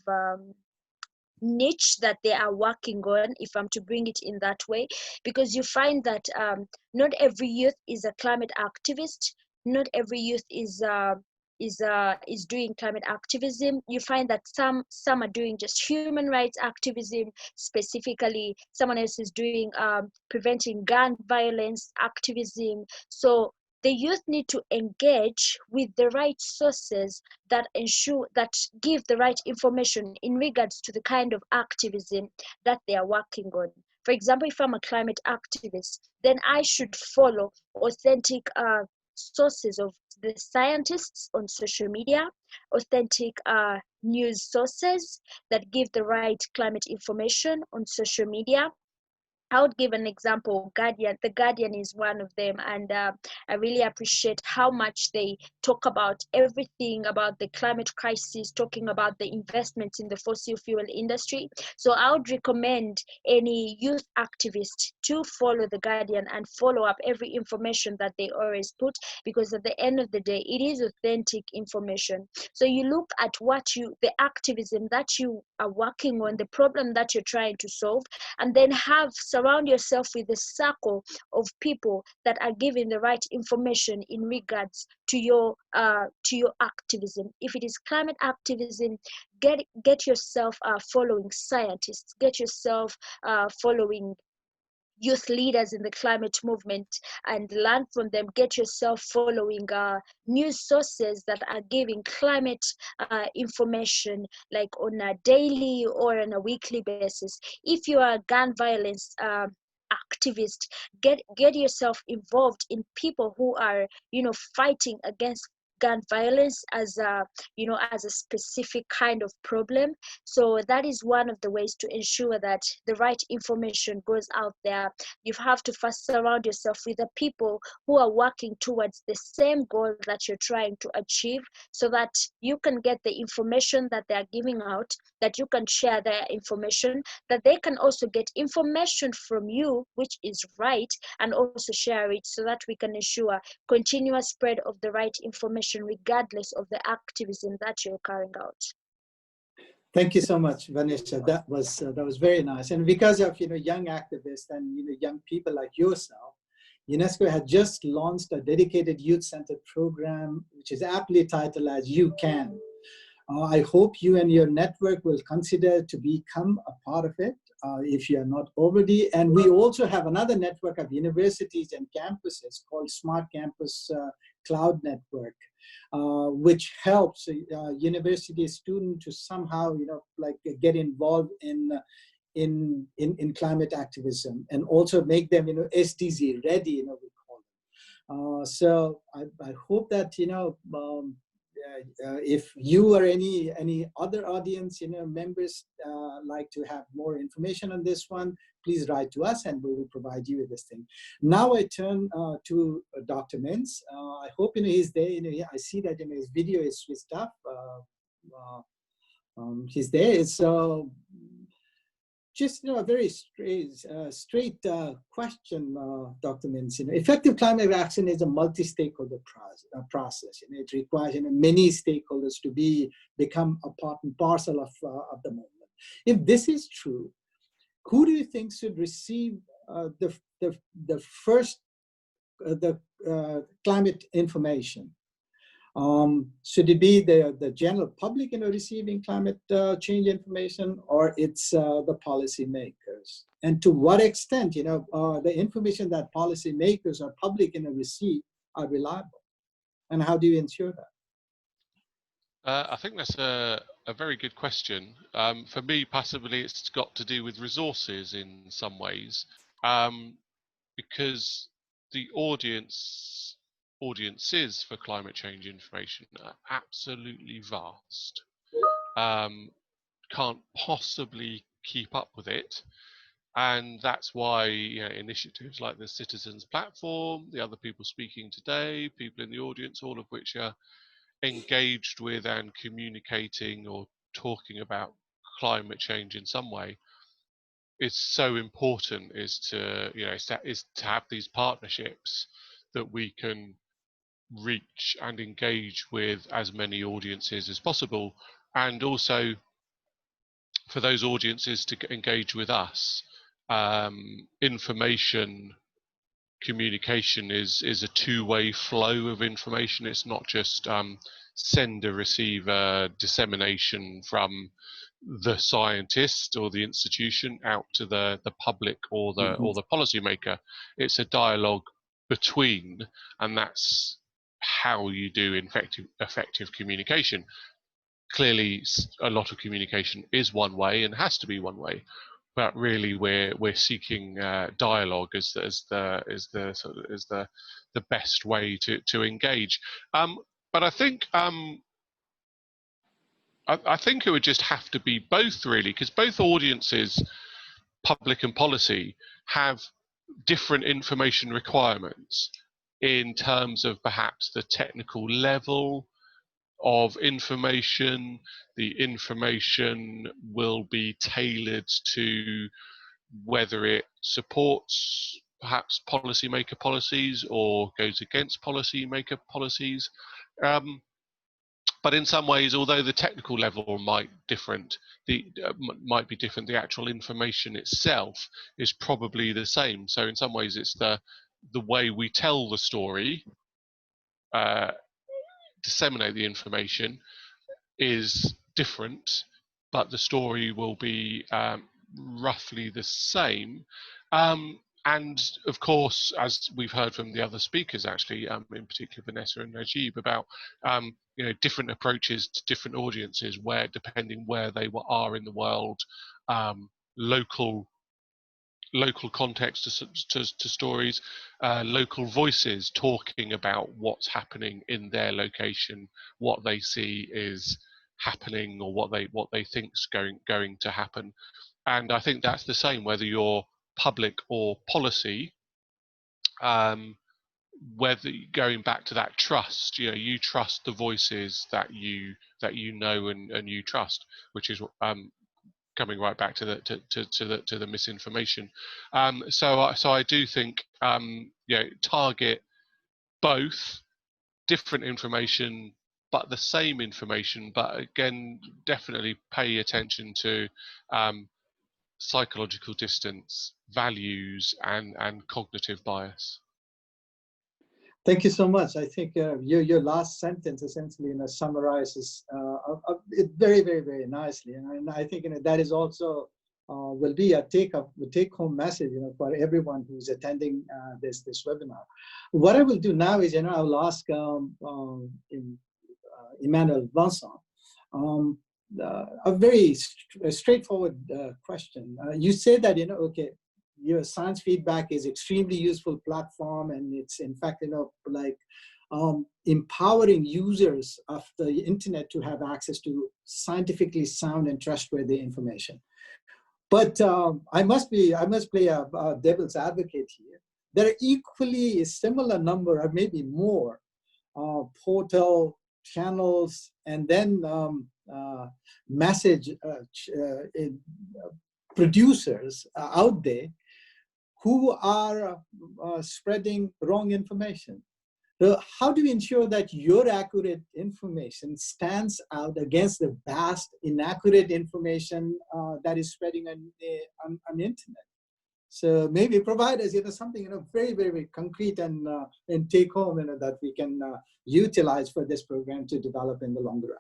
niche that they are working on, if I'm to bring it in that way, because you find that not every youth is a climate activist. Not every youth is doing climate activism. You find that some are doing just human rights activism specifically. Someone else is doing preventing gun violence activism. So the youth need to engage with the right sources that give the right information in regards to the kind of activism that they are working on. For example, if I'm a climate activist, then I should follow authentic sources of the scientists on social media, authentic news sources that give the right climate information on social media. I would give an example. Guardian, the Guardian is one of them, and I really appreciate how much they talk about everything about the climate crisis, talking about the investments in the fossil fuel industry. So I would recommend any youth activist to follow the Guardian and follow up every information that they always put, because at the end of the day, it is authentic information. So you look at the activism that you are working on, the problem that you're trying to solve, and then surround yourself with a circle of people that are giving the right information in regards to your activism. If it is climate activism, get yourself following scientists, get yourself following youth leaders in the climate movement and learn from them. Get yourself following news sources that are giving climate information, like on a daily or on a weekly basis. If you are a gun violence activist, get yourself involved in people who are fighting against gun violence as a specific kind of problem. So that is one of the ways to ensure that the right information goes out there. You have to first surround yourself with the people who are working towards the same goal that you're trying to achieve, so that you can get the information that they are giving out, that you can share their information, that they can also get information from you which is right, and also share it, so that we can ensure continuous spread of the right information regardless of the activism that you're carrying out. Thank you so much, Vanessa. That was very nice. And because of young activists and young people like yourself, UNESCO had just launched a dedicated youth-centered program, which is aptly titled as You Can. I hope you and your network will consider to become a part of it if you are not already. And we also have another network of universities and campuses called Smart Campus Cloud Network, which helps university students to somehow get involved in climate activism, and also make them SDG ready, we call them. So I hope that if you or any other audience members like to have more information on this one, please write to us and we will provide you with this thing. Now I turn to Dr. Mintz. I hope he's there. I see that his video is switched up. He's there. So just a very straight question, Dr. Mintz. Effective climate action is a multi-stakeholder process. It requires many stakeholders to become a part and parcel of the movement. If this is true, who do you think should receive the first climate information? Should it be the general public receiving climate change information, or it's the policymakers? policymakers? And to what extent, the information that policymakers or public receive are reliable? And how do you ensure that? I think that's a very good question. For me, possibly, it's got to do with resources in some ways, because the audiences for climate change information are absolutely vast. Can't possibly keep up with it, and that's why initiatives like the Citizens Platform, the other people speaking today, people in the audience, all of which are engaged with and communicating or talking about climate change in some way, is so important, is to have these partnerships that we can reach and engage with as many audiences as possible, and also for those audiences to engage with us. Information communication is a two-way flow of information. It's not just sender receiver dissemination from the scientist or the institution out to the public or the policymaker. It's a dialogue between, and that's how you do effective communication. Clearly, a lot of communication is one way and has to be one way, but really we're seeking dialogue as the best way to engage. But I think I think it would just have to be both, really, because both audiences, public and policy, have different information requirements in terms of perhaps the technical level of information. The information will be tailored to whether it supports perhaps policymaker policies or goes against policymaker policies. But in some ways, although the technical level might be different, the actual information itself is probably the same. So in some ways, it's the way we tell the story, disseminate the information, is different, but the story will be roughly the same. And of course, as we've heard from the other speakers, actually, in particular Vanessa and Najib, about different approaches to different audiences, where depending where they are in the world, local context to stories, local voices talking about what's happening in their location, what they see is happening, or what they think's going to happen. And I think that's the same whether you're public or policy. Whether going back to that trust, you trust the voices that you know and you trust, which is coming right back to the misinformation. So I do think target both different information but the same information, but again definitely pay attention to psychological distance, values, and cognitive bias. Thank you so much. I think your last sentence essentially summarizes it very, very, very nicely, and I think that is also will be a take-home message for everyone who's attending this webinar. What I will do now is I will ask Emmanuel, Vincent, a very straightforward question. You say that okay, your science feedback is extremely useful platform, and it's in fact empowering users of the internet to have access to scientifically sound and trustworthy information. But I must play a devil's advocate here. There are equally a similar number, or maybe more, portal channels and then message producers out there who are spreading wrong information. So how do you ensure that your accurate information stands out against the vast inaccurate information that is spreading on the internet? So maybe provide us something very, very, very concrete and take home that we can utilize for this program to develop in the longer run.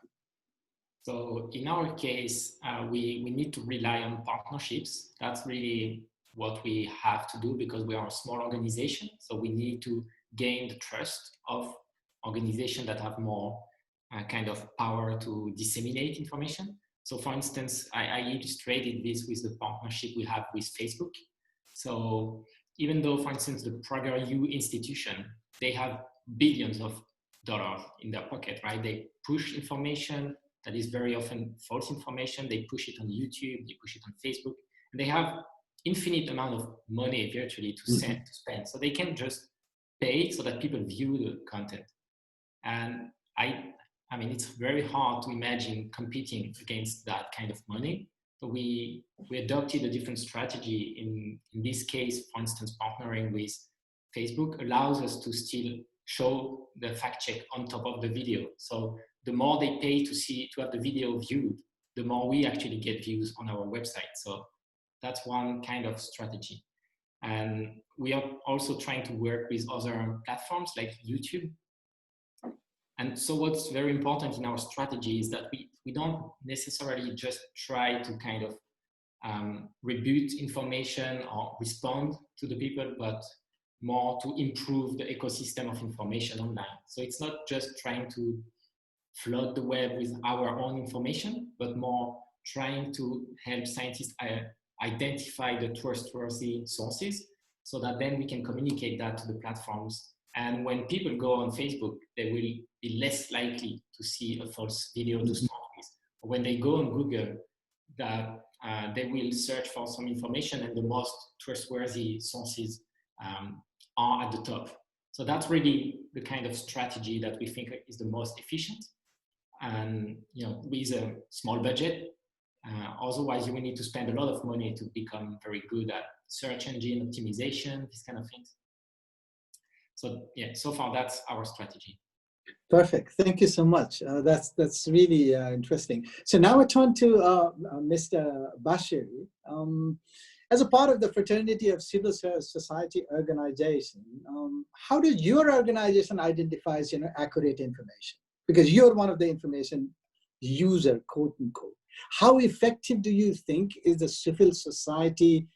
So in our case, we need to rely on partnerships. That's really what we have to do because we are a small organization. So we need to gain the trust of organizations that have more kind of power to disseminate information. So for instance, I illustrated this with the partnership we have with Facebook. So even though, for instance, the PragerU institution, they have billions of dollars in their pocket, right? They push information that is very often false information. They push it on YouTube, they push it on Facebook, and they have infinite amount of money virtually to spend. So they can just pay so that people view the content. And I mean, it's very hard to imagine competing against that kind of money. So we adopted a different strategy. In this case, for instance, partnering with Facebook allows us to still show the fact check on top of the video. So the more they pay to have the video viewed, the more we actually get views on our website. So that's one kind of strategy. And we are also trying to work with other platforms like YouTube. And so what's very important in our strategy is that we don't necessarily just try to kind of rebut information or respond to the people, but more to improve the ecosystem of information online. So it's not just trying to flood the web with our own information, but more trying to help scientists identify the trustworthy sources so that then we can communicate that to the platforms. And when people go on Facebook, they will be less likely to see a false video to start with. When they go on Google, they will search for some information and the most trustworthy sources are at the top. So that's really the kind of strategy that we think is the most efficient. And with a small budget, otherwise you will need to spend a lot of money to become very good at search engine optimization, these kind of things. So yeah, so far that's our strategy. Perfect. Thank you so much. That's really interesting. So now I turn to Mr. Bashiri. As a part of the fraternity of civil society organization, how does your organization identifies accurate information? Because you're one of the information user, quote unquote. How effective do you think is the civil society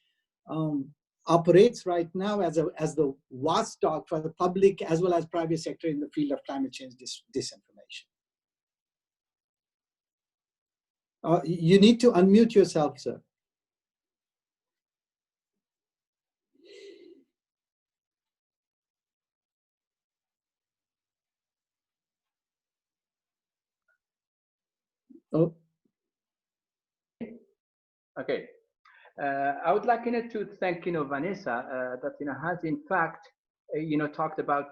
operates right now as the watchdog for the public as well as private sector in the field of climate change disinformation? You need to unmute yourself, sir. Oh. Okay. I would like to thank Vanessa that has in fact talked about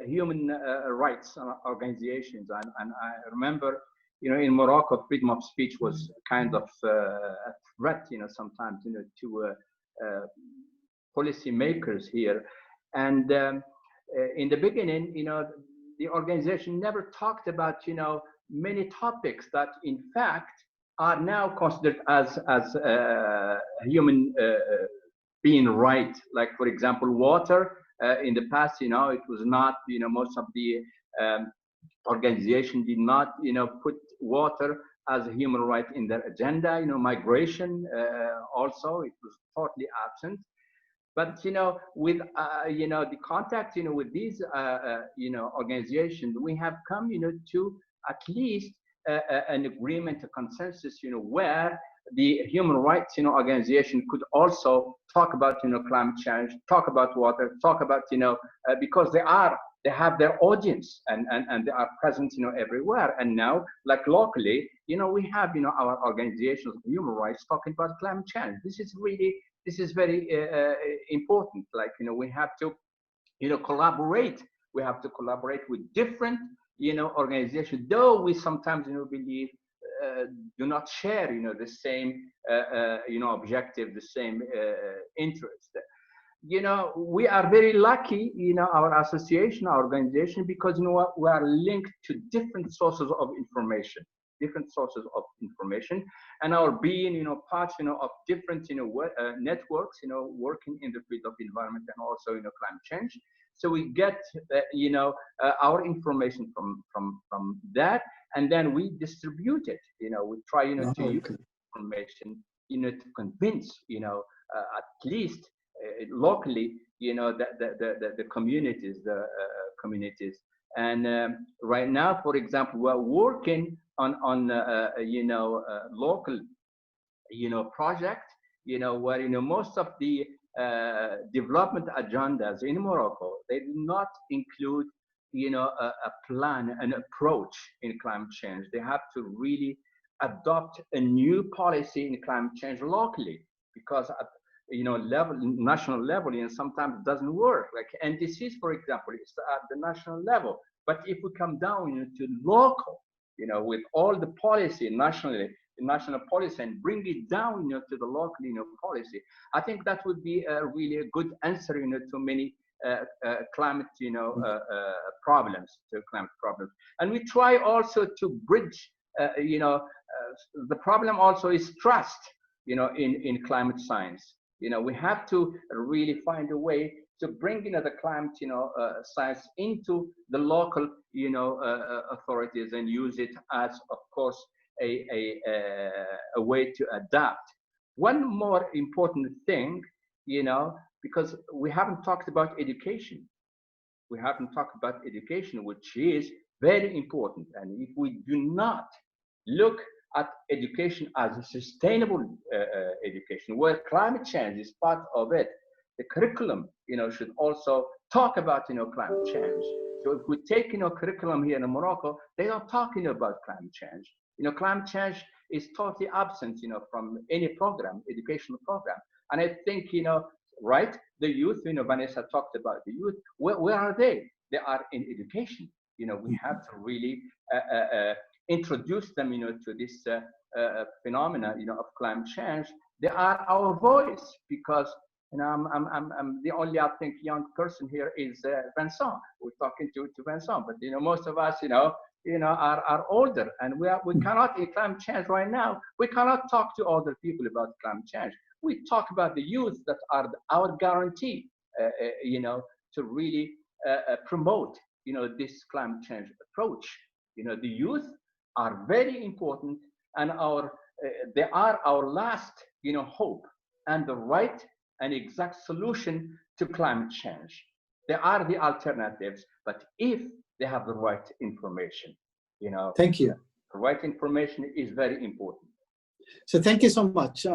human rights organizations, and I remember in Morocco freedom of speech was kind of a threat sometimes to policymakers here, and in the beginning the organization never talked about many topics that in fact are now considered as human being right. Like for example, water. In the past, it was not. Most of the organization did not, put water as a human right in their agenda. Migration also, it was totally absent. But with the contact with these organizations, we have come to at least an agreement, a consensus, where the human rights organization could also talk about climate change, talk about water, talk about because they have their audience and they are present everywhere. And now, like locally, we have our organizations of human rights talking about climate change. This is very important. Like we have to collaborate. We have to collaborate with different organizations, though we sometimes believe do not share the same objective, the same interest. We are very lucky our association, our organization, because we are linked to different sources of information, and our being part of different networks working in the field of environment and also climate change. So we get, our information from that, and then we distribute it. We try, to use information, to convince, at least locally, the communities, And right now, for example, we're working on local, project, where, most of the development agendas in Morocco, they do not include, a plan, an approach in climate change. They have to really adopt a new policy in climate change locally, because at national level, sometimes it doesn't work. Like NDCs, for example, it's at the national level. But if we come down to local, with all the policy nationally, national policy, and bring it down, to the local, policy, I think that would be really a good answer, to many climate, problems, And we try also to bridge, the problem also is trust, in climate science. We have to really find a way to bring, the climate, science into the local, authorities, and use it as, of course, a way to adapt. One more important thing, because we haven't talked about education. We haven't talked about education, which is very important. And if we do not look at education as a sustainable education, where climate change is part of it, the curriculum, should also talk about, climate change. So if we take, curriculum here in Morocco, they are talking about climate change. Climate change is totally absent, from any program, educational program. And I think, right, the youth, Vanessa talked about the youth. Where are they? They are in education. We have to really introduce them, to this phenomena, of climate change. They are our voice, because I'm the only, I think, young person here is Vincent. We're talking to Vincent, but most of us, are older, and we cannot, in climate change right now, we cannot talk to older people about climate change. We talk about the youth that are our guarantee, to really promote, this climate change approach. The youth are very important, and they are our last, hope, and the right and exact solution to climate change. They are the alternatives, but if they have the right information, Thank you. The right information is very important. So thank you so much.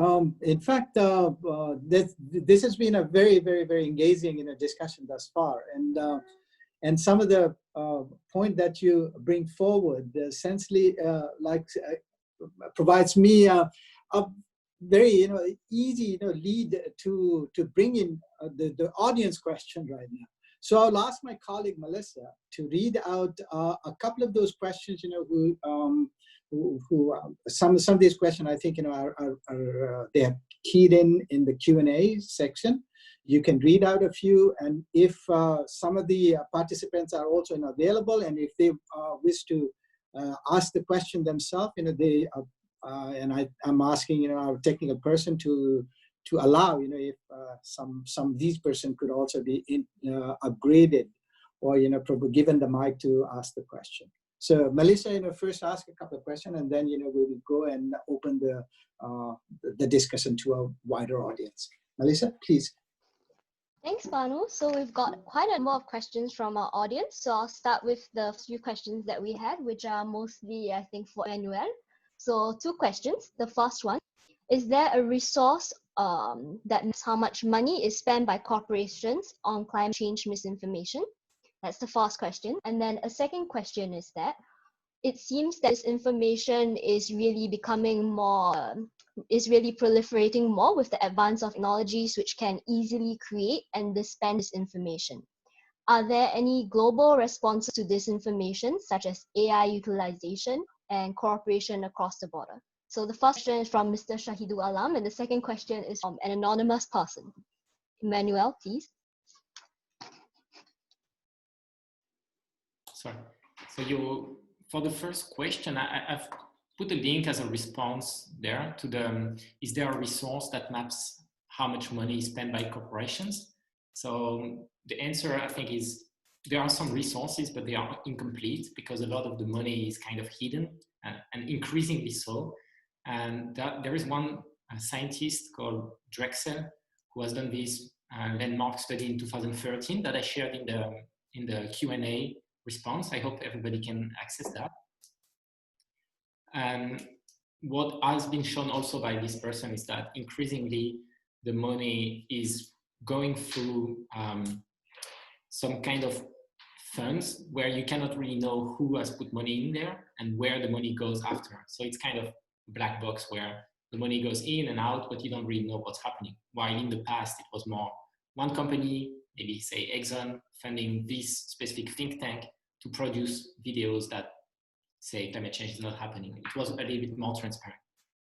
In fact, this has been a very, very, very engaging, discussion thus far, and some of the point that you bring forward essentially provides me a very easy lead to bring in the audience question right now. So I'll ask my colleague Melissa to read out a couple of those questions. Some of these questions I think they are keyed in the Q&A section. You can read out a few, and if some of the participants are also available, and if they wish to ask the question themselves, they I'm asking our technical person to allow if some of these person could also be upgraded or given the mic to ask the question. So Melissa, first ask a couple of questions, and then we will go and open the discussion to a wider audience. Melissa, please. Thanks, Bhanu. So we've got quite a number of questions from our audience. So I'll start with the few questions that we had, which are mostly, I think, for Emmanuel. So 2 questions. The first one, is there a resource that knows how much money is spent by corporations on climate change misinformation? That's the first question. And then a second question is that it seems that this information is really becoming more, is really proliferating more with the advance of technologies which can easily create and dispense this information. Are there any global responses to disinformation, such as AI utilization and cooperation across the border? So the first question is from Mr. Shahidul Alam, and the second question is from an anonymous person. Emmanuel, please. Sorry. So for the first question, I've put a link as a response there to is there a resource that maps how much money is spent by corporations? So the answer, I think, is there are some resources, but they are incomplete because a lot of the money is kind of hidden and increasingly so. And there is one scientist called Drexel who has done this landmark study in 2013 that I shared in the Q&A response. I hope everybody can access that. And what has been shown also by this person is that increasingly the money is going through some kind of funds where you cannot really know who has put money in there and where the money goes after. So it's kind of a black box where the money goes in and out, but you don't really know what's happening. While in the past, it was more one company, maybe say Exxon, funding this specific think tank to produce videos that say climate change is not happening. It was a little bit more transparent.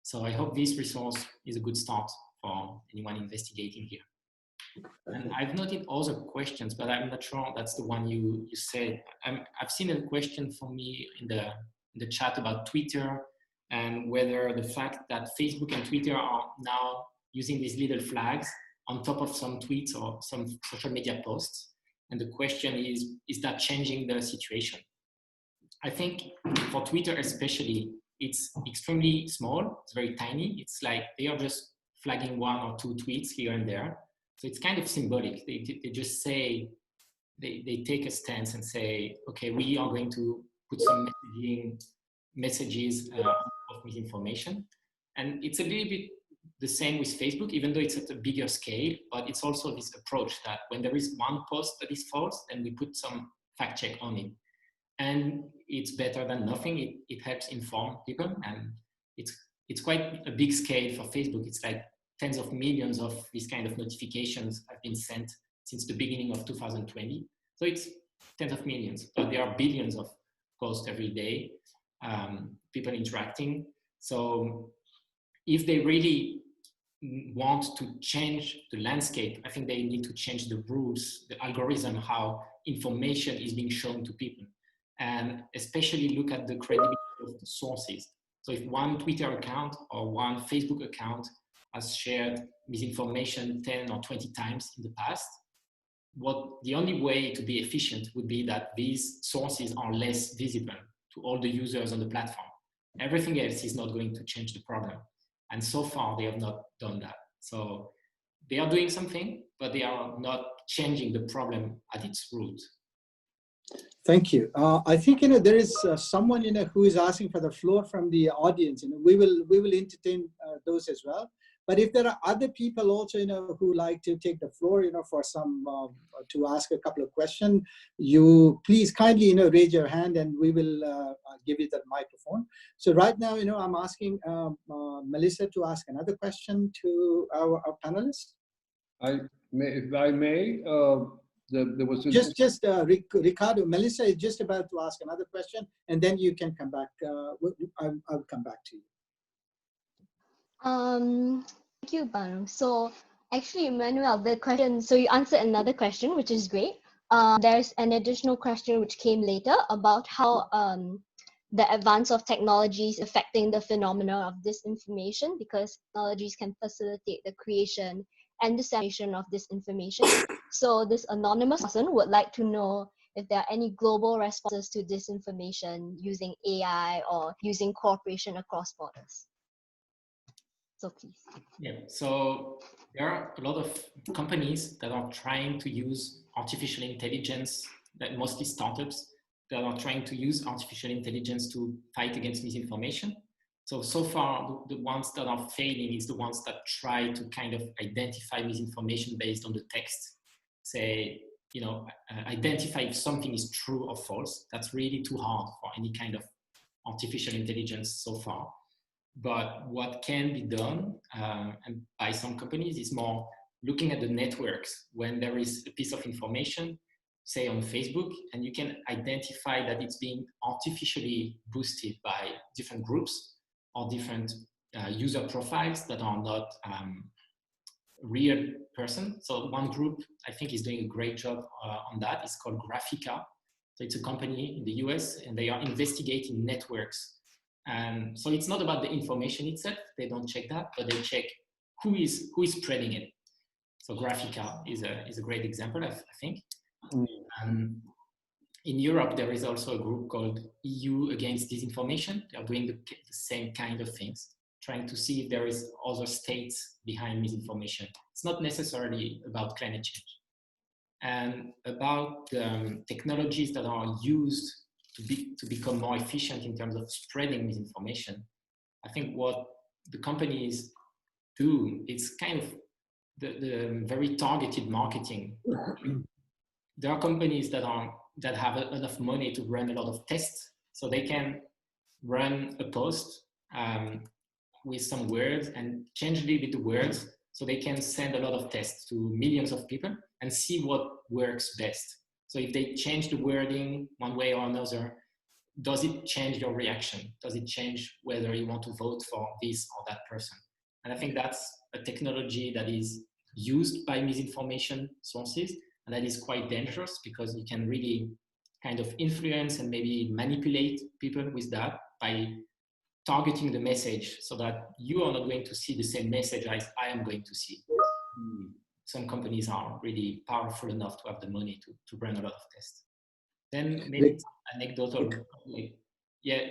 So I hope this resource is a good start for anyone investigating here. And I've noted other questions, but I'm not sure that's the one you said. I've seen a question from me in the chat about Twitter and whether the fact that Facebook and Twitter are now using these little flags on top of some tweets or some social media posts. And the question is that changing the situation? I think for Twitter especially, it's extremely small, it's very tiny. It's like they are just flagging one or two tweets here and there. So it's kind of symbolic. They just say, they take a stance and say, okay, we are going to put some messages of misinformation. And it's a little bit the same with Facebook, even though it's at a bigger scale, but it's also this approach that when there is one post that is false, then we put some fact check on it. And it's better than nothing. It helps inform people, and it's quite a big scale for Facebook. It's like tens of millions of these kind of notifications have been sent since the beginning of 2020. So it's tens of millions, but there are billions of posts every day, people interacting. So if they really want to change the landscape, I think they need to change the rules, the algorithm, how information is being shown to people. And especially look at the credibility of the sources. So if one Twitter account or one Facebook account has shared misinformation 10 or 20 times in the past, the only way to be efficient would be that these sources are less visible to all the users on the platform. Everything else is not going to change the problem. And so far, they have not done that. So they are doing something, but they are not changing the problem at its root. Thank you. I think there is someone who is asking for the floor from the audience. We will entertain those as well. But if there are other people also who like to take the floor for some to ask a couple of questions, you please kindly raise your hand and we will give you the microphone. So right now I'm asking Melissa to ask another question to our panelists. If I may. There was just Ricardo, Melissa is just about to ask another question, and then you can come back. I'll come back to you. Thank you, Bhanu. So actually, Emmanuel, the question, so you answered another question, which is great. There's an additional question which came later about how the advance of technologies affecting the phenomena of disinformation, because technologies can facilitate the creation and dissemination of disinformation. So this anonymous person would like to know if there are any global responses to disinformation using AI or using cooperation across borders. So please. Yeah, so there are a lot of companies that are trying to use artificial intelligence, that mostly startups, that are trying to use artificial intelligence to fight against misinformation. So far, the ones that are failing is the ones that try to kind of identify misinformation based on the text. Say, identify if something is true or false. That's really too hard for any kind of artificial intelligence so far. But what can be done and by some companies is more looking at the networks when there is a piece of information, say on Facebook, and you can identify that it's being artificially boosted by different groups or different user profiles that are not real person. So one group I think is doing a great job on that. It's called Graphica. So it's a company in the US and they are investigating networks. And so it's not about the information itself. They don't check that, but they check who is spreading it. So Graphica is a great example, I think. Mm. In Europe, there is also a group called EU Against Disinformation. They are doing the same kind of things, trying to see if there is other states behind misinformation. It's not necessarily about climate change. And about technologies that are used to become more efficient in terms of spreading misinformation, I think what the companies do, it's kind of the very targeted marketing. There are companies that have enough money to run a lot of tests, so they can run a post with some words and change a little bit the words, so they can send a lot of tests to millions of people and see what works best. So if they change the wording one way or another, does it change your reaction? Does it change whether you want to vote for this or that person? And I think that's a technology that is used by misinformation sources, and that is quite dangerous, because you can really kind of influence and maybe manipulate people with that by targeting the message so that you are not going to see the same message as I am going to see. Some companies are really powerful enough to have the money to run a lot of tests. Then maybe anecdotal, like, yeah.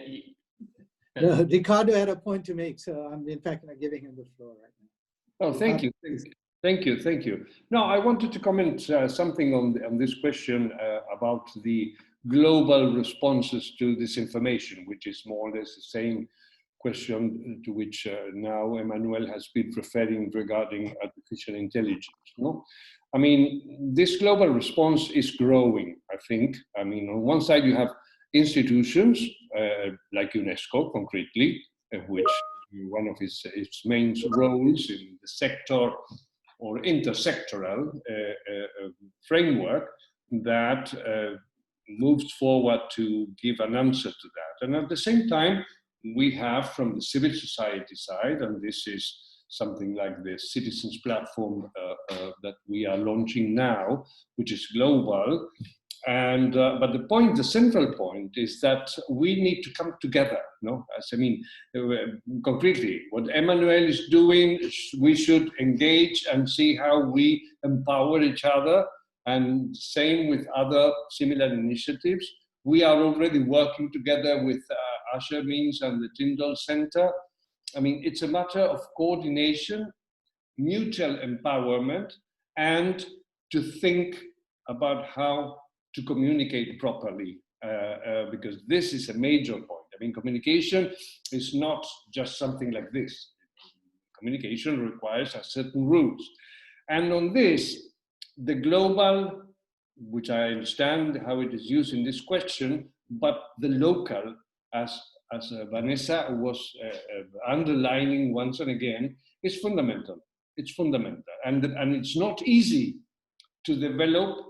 No, Ricardo had a point to make, so I'm in fact giving him the floor right now. Oh, thank you. Thank you. No, I wanted to comment something on this question about the global responses to disinformation, which is more or less the same question to which now Emmanuel has been referring regarding artificial intelligence. No? I mean, this global response is growing, I think. I mean, on one side you have institutions like UNESCO, concretely, which one of its main roles in the sector or intersectoral framework that moves forward to give an answer to that. And at the same time, we have from the civil society side, and this is something like the citizens platform that we are launching now, which is global. And but the central point is that we need to come together. No, as I mean, concretely, what Emmanuel is doing, we should engage and see how we empower each other. And same with other similar initiatives. We are already working together with Asher Means and the Tyndall Center. I mean, it's a matter of coordination, mutual empowerment, and to think about how to communicate properly, because this is a major point. I mean, communication is not just something like this. Communication requires a certain rules. And on this, the global, which I understand how it is used in this question, but the local, as Vanessa was underlining once and again, is fundamental. It's fundamental. And it's not easy to develop.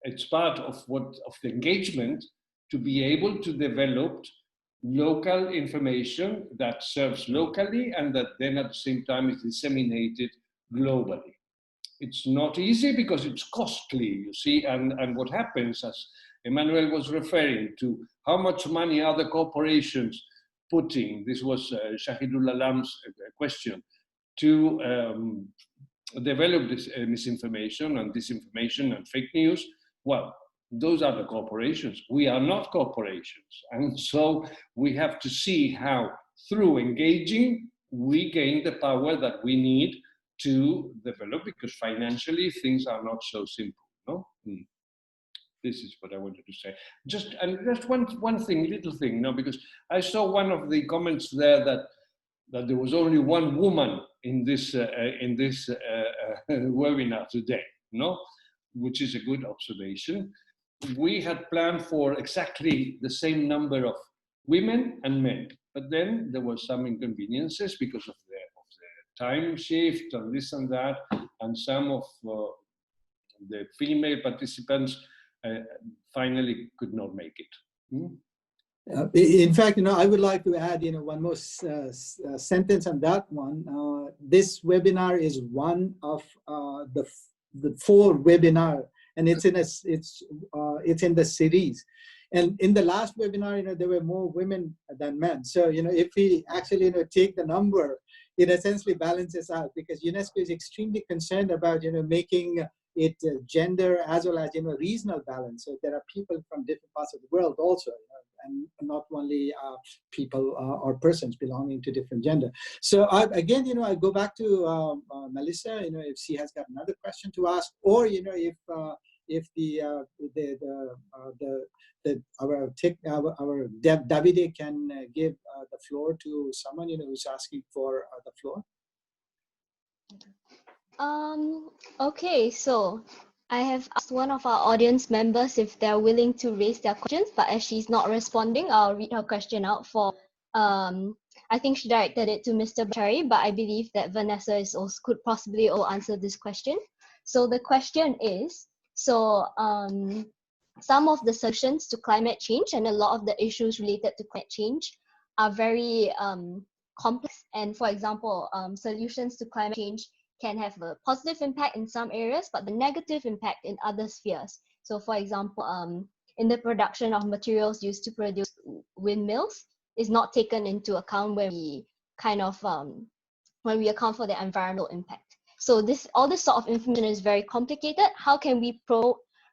It's part of the engagement to be able to develop local information that serves locally and that then at the same time is disseminated globally. It's not easy because it's costly, you see, and what happens, as Emmanuel was referring to, how much money are the corporations putting, this was Shahidul Alam's question, to develop this misinformation and disinformation and fake news. Well, those are the corporations. We are not corporations. And so we have to see how, through engaging, we gain the power that we need to develop, because financially things are not so simple. No? This is what I wanted to say. Just one thing, little thing, no, because I saw one of the comments there that there was only one woman in this webinar today, no? Which is a good observation. We had planned for exactly the same number of women and men, but then there were some inconveniences because of the time shift and this and that, and some of the female participants finally could not make it. In fact, I would like to add, one more sentence on that one. This webinar is one of the 4 webinar, and it's in the series. And in the last webinar, there were more women than men. So, if we actually take the number, it essentially balances out, because UNESCO is extremely concerned about, making it gender as well as, regional balance. So there are people from different parts of the world also, and not only people or persons belonging to different gender. So again, I go back to Melissa, if she has got another question to ask, or, if our Davide can give the floor to someone, who's asking for the floor. Okay, so I have asked one of our audience members if they're willing to raise their questions, but as she's not responding, I'll read her question out for, I think she directed it to Mr. Bachari, but I believe that Vanessa could possibly all answer this question. So the question is, some of the solutions to climate change and a lot of the issues related to climate change are very complex. And for example, solutions to climate change can have a positive impact in some areas, but the negative impact in other spheres. So for example, in the production of materials used to produce windmills is not taken into account when we when we account for the environmental impact. So all this sort of information is very complicated. How can we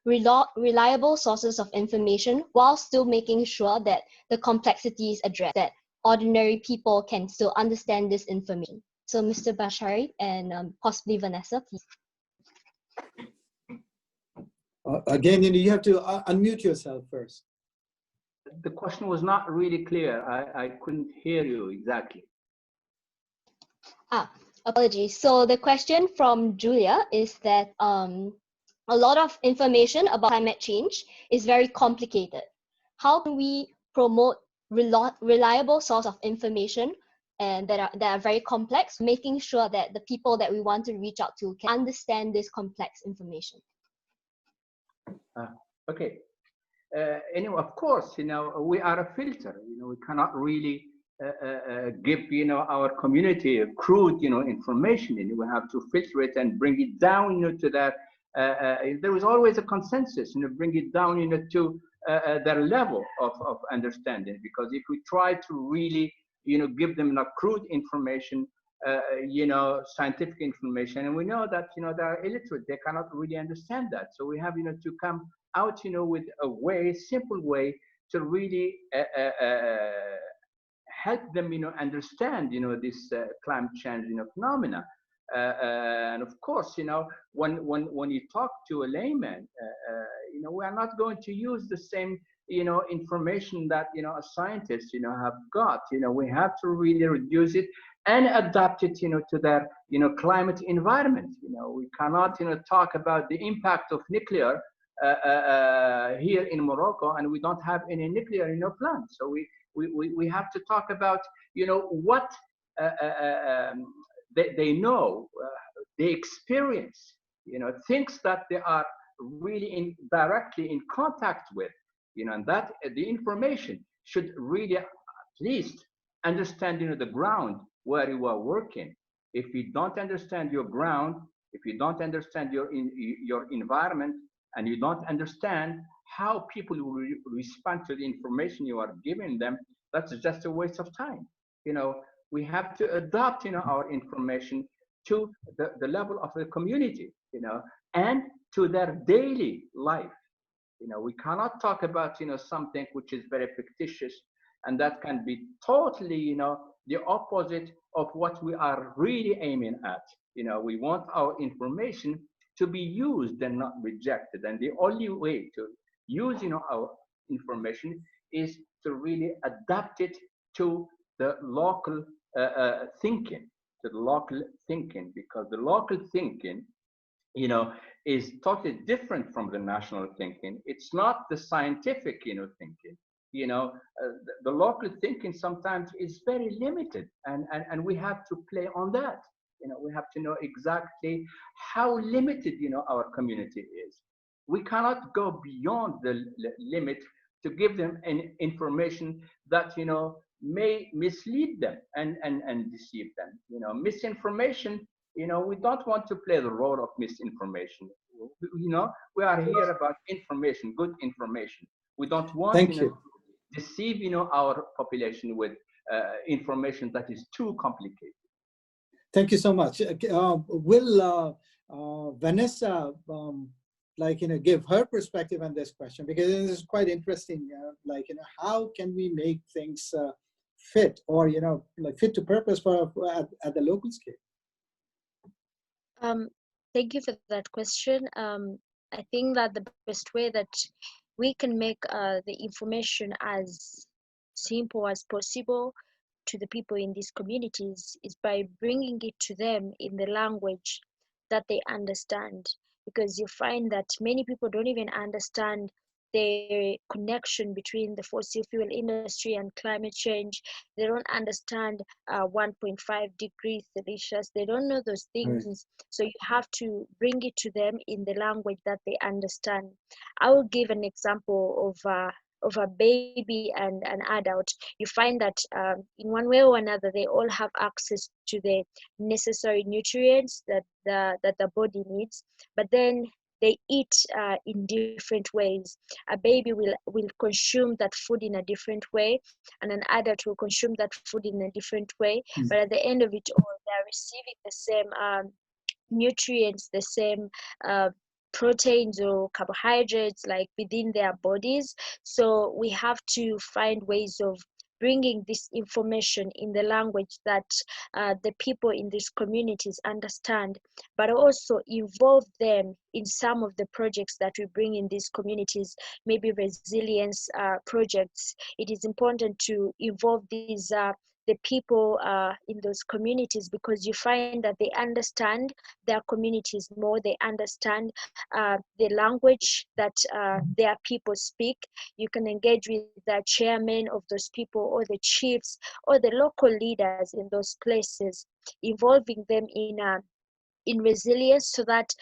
reliable sources of information while still making sure that the complexity is addressed, that ordinary people can still understand this information? So Mr. Bachari and possibly Vanessa, please. Again, you have to unmute yourself first. The question was not really clear. I couldn't hear you exactly. Apologies. So the question from Julia is that a lot of information about climate change is very complicated. How can we promote reliable source of information and that are very complex, making sure that the people that we want to reach out to can understand this complex information? Okay. Anyway, of course, we are a filter. We cannot really give, our community crude, information. We have to filter it and bring it down, to that. There is always a consensus, bring it down, to their level of understanding. Because if we try to really, give them crude information, scientific information, and we know that, they are illiterate, they cannot really understand that. So we have, to come out, with a simple way to really help them, understand, this climate change, phenomena. And of course, when you talk to a layman, we are not going to use the same, information that, a scientist, have got. We have to really reduce it and adapt it, to their, climate environment. We cannot, talk about the impact of nuclear here in Morocco, and we don't have any nuclear, plant. So we have to talk about, what they know, they experience, things that they are really directly in contact with, and that the information should really at least understand, the ground where you are working. If you don't understand your ground, if you don't understand your environment, and you don't understand how people will respond to the information you are giving them, that's just a waste of time. We have to adapt, our information to the level of the community, and to their daily life. We cannot talk about, something which is very fictitious, and that can be totally, the opposite of what we are really aiming at. We want our information to be used and not rejected. And the only way to use, our information is to really adapt it to the local thinking, because the local thinking, is totally different from the national thinking. It's not the scientific, thinking. The local thinking sometimes is very limited, and we have to play on that. We have to know exactly how limited, our community is. We cannot go beyond the limit to give them an information that, may mislead them and deceive them. Misinformation, we don't want to play the role of misinformation. We are here about information, good information. We don't want to deceive, our population with information that is too complicated. Thank you so much. Will Vanessa give her perspective on this question, because it is quite interesting. How can we make things fit, or fit to purpose for at the local scale? Thank you for that question. I think that the best way that we can make the information as simple as possible to the people in these communities is by bringing it to them in the language that they understand, because you find that many people don't even understand the connection between the fossil fuel industry and climate change. They don't understand 1.5 degrees Celsius. They don't know those things. Right. So you have to bring it to them in the language that they understand. I will give an example of a baby and an adult. You find that in one way or another, they all have access to the necessary nutrients that the body needs, but then they eat in different ways. A baby will consume that food in a different way, and an adult will consume that food in a different way. Mm. But at the end of it all, they're receiving the same nutrients, the same proteins or carbohydrates like within their bodies. So we have to find ways of bringing this information in the language that the people in these communities understand, but also involve them in some of the projects that we bring in these communities, maybe resilience projects. It is important to involve these the people in those communities, because you find that they understand their communities more, they understand the language that their people speak. You can engage with the chairman of those people, or the chiefs, or the local leaders in those places, involving them in resilience, so that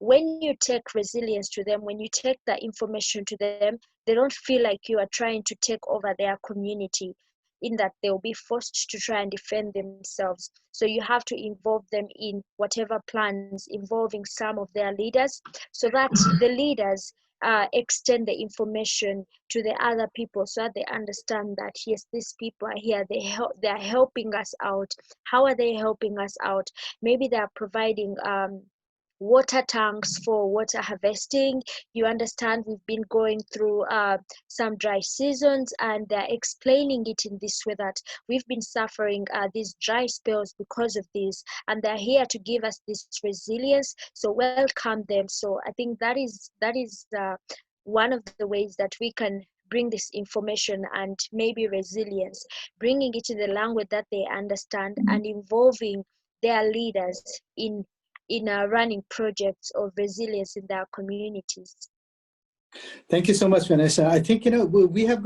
when you take resilience to them, when you take that information to them, they don't feel like you are trying to take over their community, in that they'll be forced to try and defend themselves. So you have to involve them in whatever plans involving some of their leaders, so that the leaders extend the information to the other people, so that they understand that yes, these people are here, they are helping us out. How are they helping us out? Maybe they are providing water tanks for water harvesting. You understand, we've been going through some dry seasons, and they're explaining it in this way, that we've been suffering these dry spells because of this, and they're here to give us this resilience, so welcome them. So I think that is one of the ways that we can bring this information and maybe resilience, bringing it in the language that they understand, and involving their leaders in running projects of resilience in their communities. Thank you so much, Vanessa. I think we have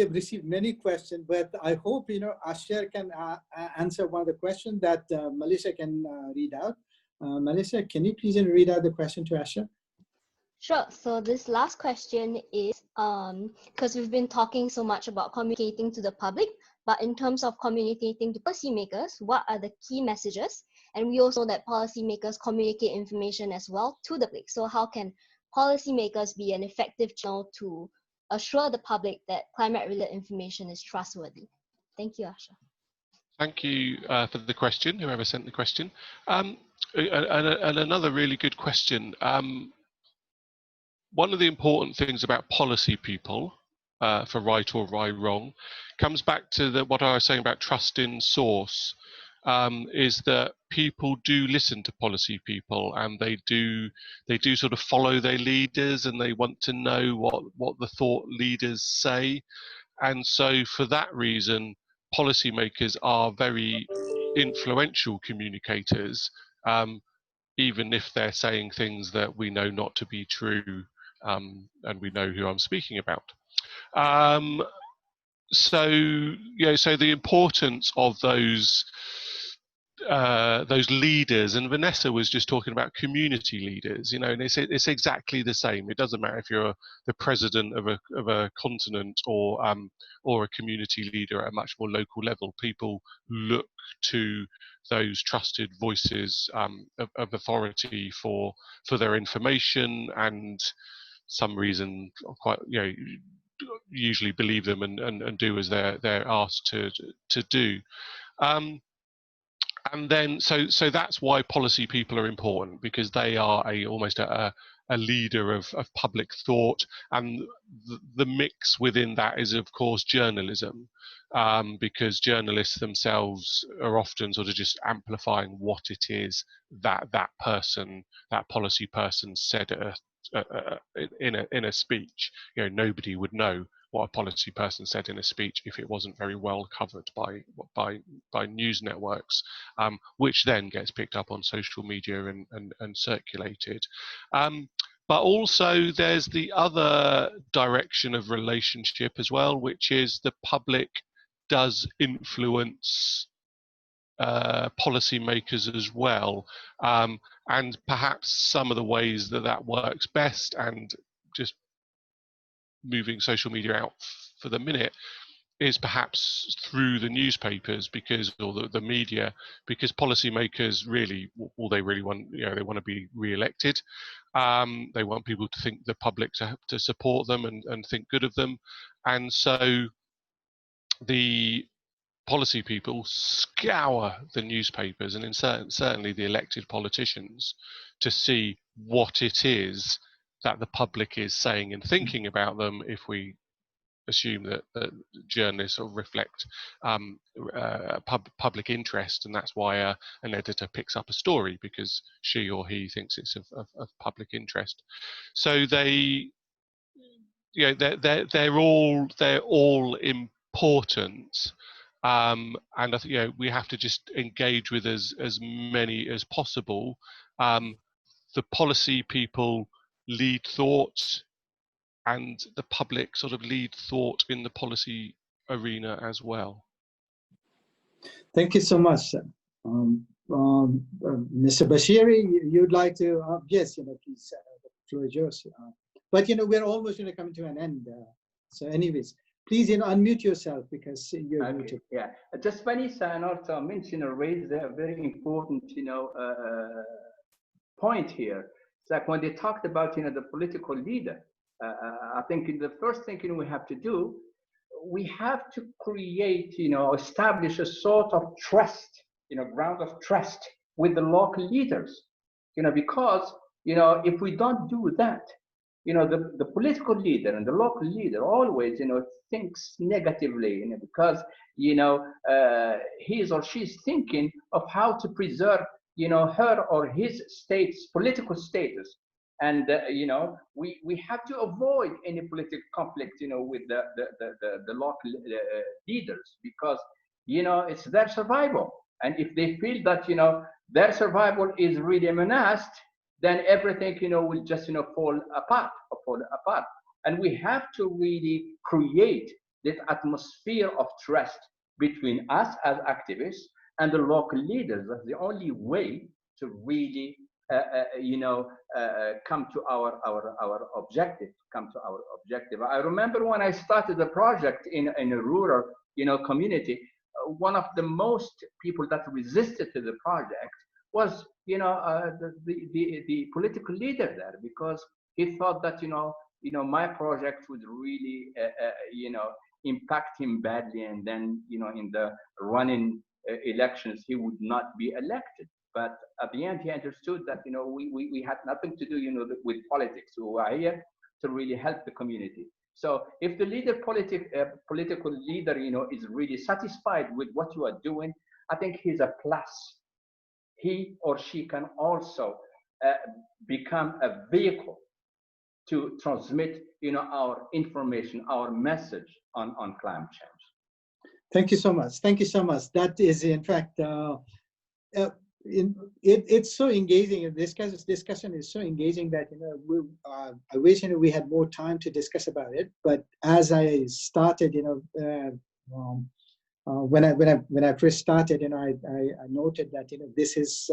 received many questions, but I hope Asher can answer one of the questions that Melissa can read out. Melissa, can you please read out the question to Asher? Sure. So this last question is because we've been talking so much about communicating to the public, but in terms of communicating to policymakers, what are the key messages? And we also know that policymakers communicate information as well to the public. So how can policymakers be an effective channel to assure the public that climate-related information is trustworthy? Thank you, Asha. Thank you for the question, whoever sent the question. And another really good question. One of the important things about policy people, for right or wrong, comes back to what I was saying about trust in source, is that people do listen to policy people, and they do sort of follow their leaders, and they want to know what the thought leaders say. And so for that reason, policymakers are very influential communicators, even if they're saying things that we know not to be true, and we know who I'm speaking about. So the importance of those leaders, and Vanessa was just talking about community leaders, and it's exactly the same. It doesn't matter if you're the president of a continent or a community leader at a much more local level. People look to those trusted voices of authority for their information, and some reason quite usually believe them and do as they're asked to do. And then, so that's why policy people are important, because they are almost a leader of public thought, and the mix within that is, of course, journalism, because journalists themselves are often sort of just amplifying what it is that policy person said in a speech. You know, nobody would know what a policy person said in a speech if it wasn't very well covered by news networks, which then gets picked up on social media and circulated. But also there's the other direction of relationship as well, which is the public does influence policymakers as well, and perhaps some of the ways that works best, and just moving social media out for the minute, is perhaps through the newspapers, or the media, because policymakers really, all they really want, they want to be re-elected. They want people to think, the public to support them and think good of them, and so the policy people scour the newspapers and certainly the elected politicians to see what it is that the public is saying and thinking about them, if we assume that journalists sort of reflect public interest, and that's why an editor picks up a story, because she or he thinks it's of public interest. So they're all important, and I think we have to just engage with as many as possible. The policy people lead thought, and the public sort of lead thought in the policy arena as well. Thank you so much. Mr. Bashiri, you'd like to, yes, please, the floor is yours. But, we're almost coming to an end. So anyways, please, unmute yourself, because you're muted. Yeah, just Vanessa and also raised a very important, point here. It's like when they talked about, the political leader, I think the first thing we have to do, we have to create, establish a sort of trust, ground of trust with the local leaders, because, if we don't do that, the political leader and the local leader always, thinks negatively, because, his or she's thinking of how to preserve, her or his state's political status. And, we have to avoid any political conflict, with the local leaders, because, it's their survival. And if they feel that, their survival is really menaced, then everything, will just, fall apart. And we have to really create this atmosphere of trust between us as activists and the local leaders. That's the only way to really, come to our objective. I remember when I started the project in a rural, community, one of the most people that resisted to the project was, the political leader there, because he thought that, my project would really, impact him badly, and then, in the running elections, he would not be elected. But at the end, he understood that, we had nothing to do, with politics. We are here to really help the community. So if the political leader, is really satisfied with what you are doing, I think he's a plus. He or she can also become a vehicle to transmit, our information, our message on climate change. Thank you so much. Thank you so much. That is, in fact, it's so engaging. This discussion is so engaging that I wish we had more time to discuss about it. But as I started, when I first started, I noted that this is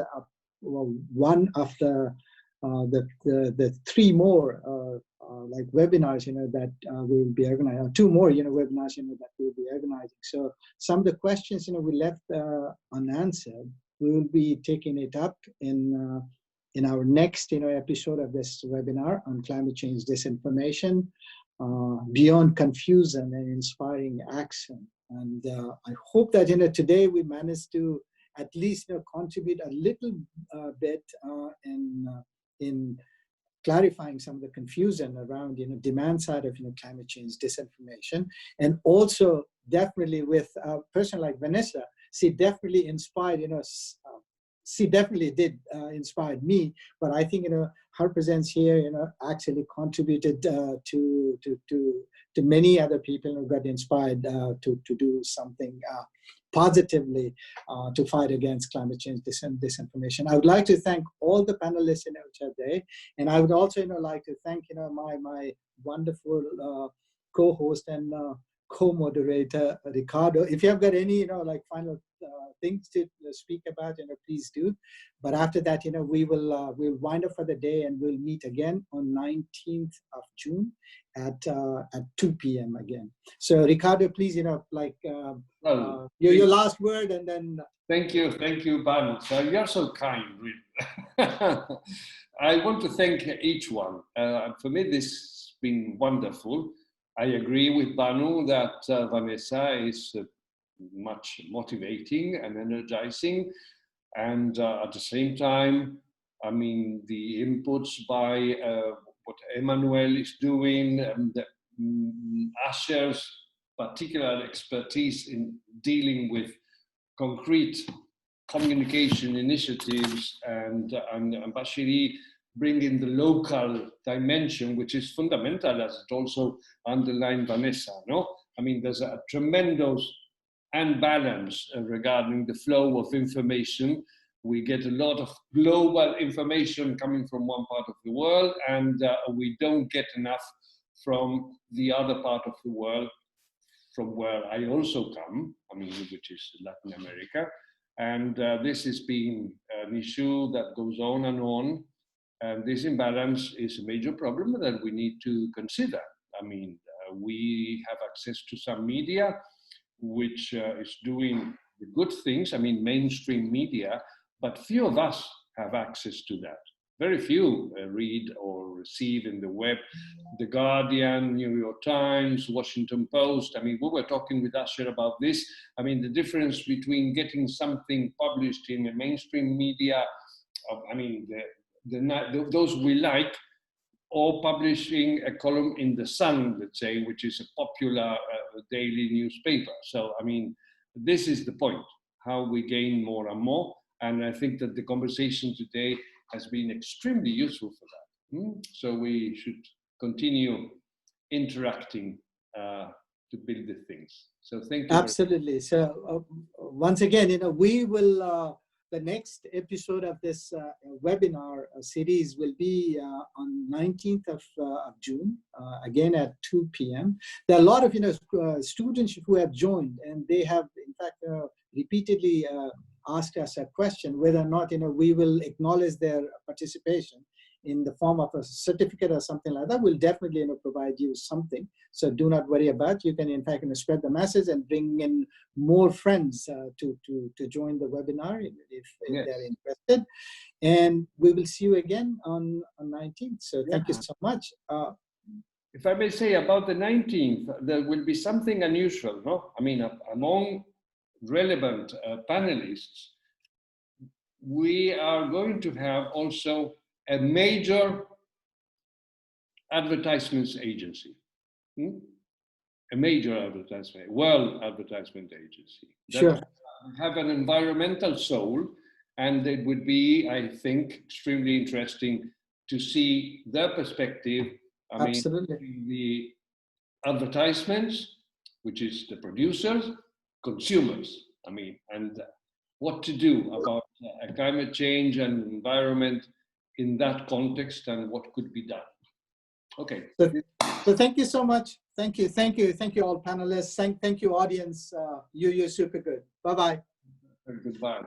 one of the three more like webinars that we will be organizing, two more webinars that we will be organizing. So some of the questions we left unanswered, we will be taking it up in our next episode of this webinar on climate change disinformation, beyond confusion and inspiring action. And I hope that today we managed to at least contribute a little bit in clarifying some of the confusion around demand side of climate change disinformation, and also definitely with a person like Vanessa, she definitely inspired she definitely did inspire me, but I think her presence here actually contributed to many other people who got inspired to do something positively to fight against climate change disinformation. I would like to thank all the panelists today, and I would also like to thank my wonderful co-host and co-moderator Ricardo. If you have got any like final things to speak about, please do. But after that, we'll wind up for the day, and we'll meet again on 19th of June at 2 p.m. again. So Ricardo, please, your last word, and then. Thank you, Bhanu. So you're so kind, really. I want to thank each one. For me, this has been wonderful. I agree with Bhanu that Vanessa is much motivating and energizing, and at the same time, I mean, the inputs by what Emmanuel is doing, and Asher's particular expertise in dealing with concrete communication initiatives, and Bashiri bringing the local dimension, which is fundamental, as it also underlined Vanessa. No, I mean, there's a tremendous unbalance regarding the flow of information. We get a lot of global information coming from one part of the world, and we don't get enough from the other part of the world, from where I also come, I mean, which is Latin America. And this has been an issue that goes on and on. And this imbalance is a major problem that we need to consider. I mean, we have access to some media which is doing the good things, I mean, mainstream media, but few of us have access to that. Very few read or receive in the web The Guardian, New York Times, Washington Post. I mean, we were talking with Asher about this. I mean, the difference between getting something published in the mainstream media, I mean, those we like, or publishing a column in The Sun, let's say, which is a popular daily newspaper. So, I mean, this is the point, how we gain more and more. And I think that the conversation today has been extremely useful for that. So we should continue interacting to build the things. So thank you. Absolutely. So once again, we will, the next episode of this webinar series will be on 19th of June, again at 2 p.m. There are a lot of students who have joined, and they have in fact repeatedly asked us a question whether or not we will acknowledge their participation in the form of a certificate or something like that. We'll definitely provide you something. So do not worry about it. You can in fact spread the message and bring in more friends to join the webinar if yes, they're interested. And we will see you again on 19th. So thank you so much. If I may say about the 19th, there will be something unusual, no? I mean, among relevant panelists, we are going to have also a major advertisements agency, a major advertisement, world advertisement agency. Sure. Have an environmental soul, and it would be, I think, extremely interesting to see their perspective. I Absolutely. mean, the advertisements, which is the producers, consumers, I mean, and what to do about climate change and environment in that context, and what could be done. Okay. So thank you so much. Thank you all panelists. Thank you audience. You're super good. Bye-bye. Goodbye.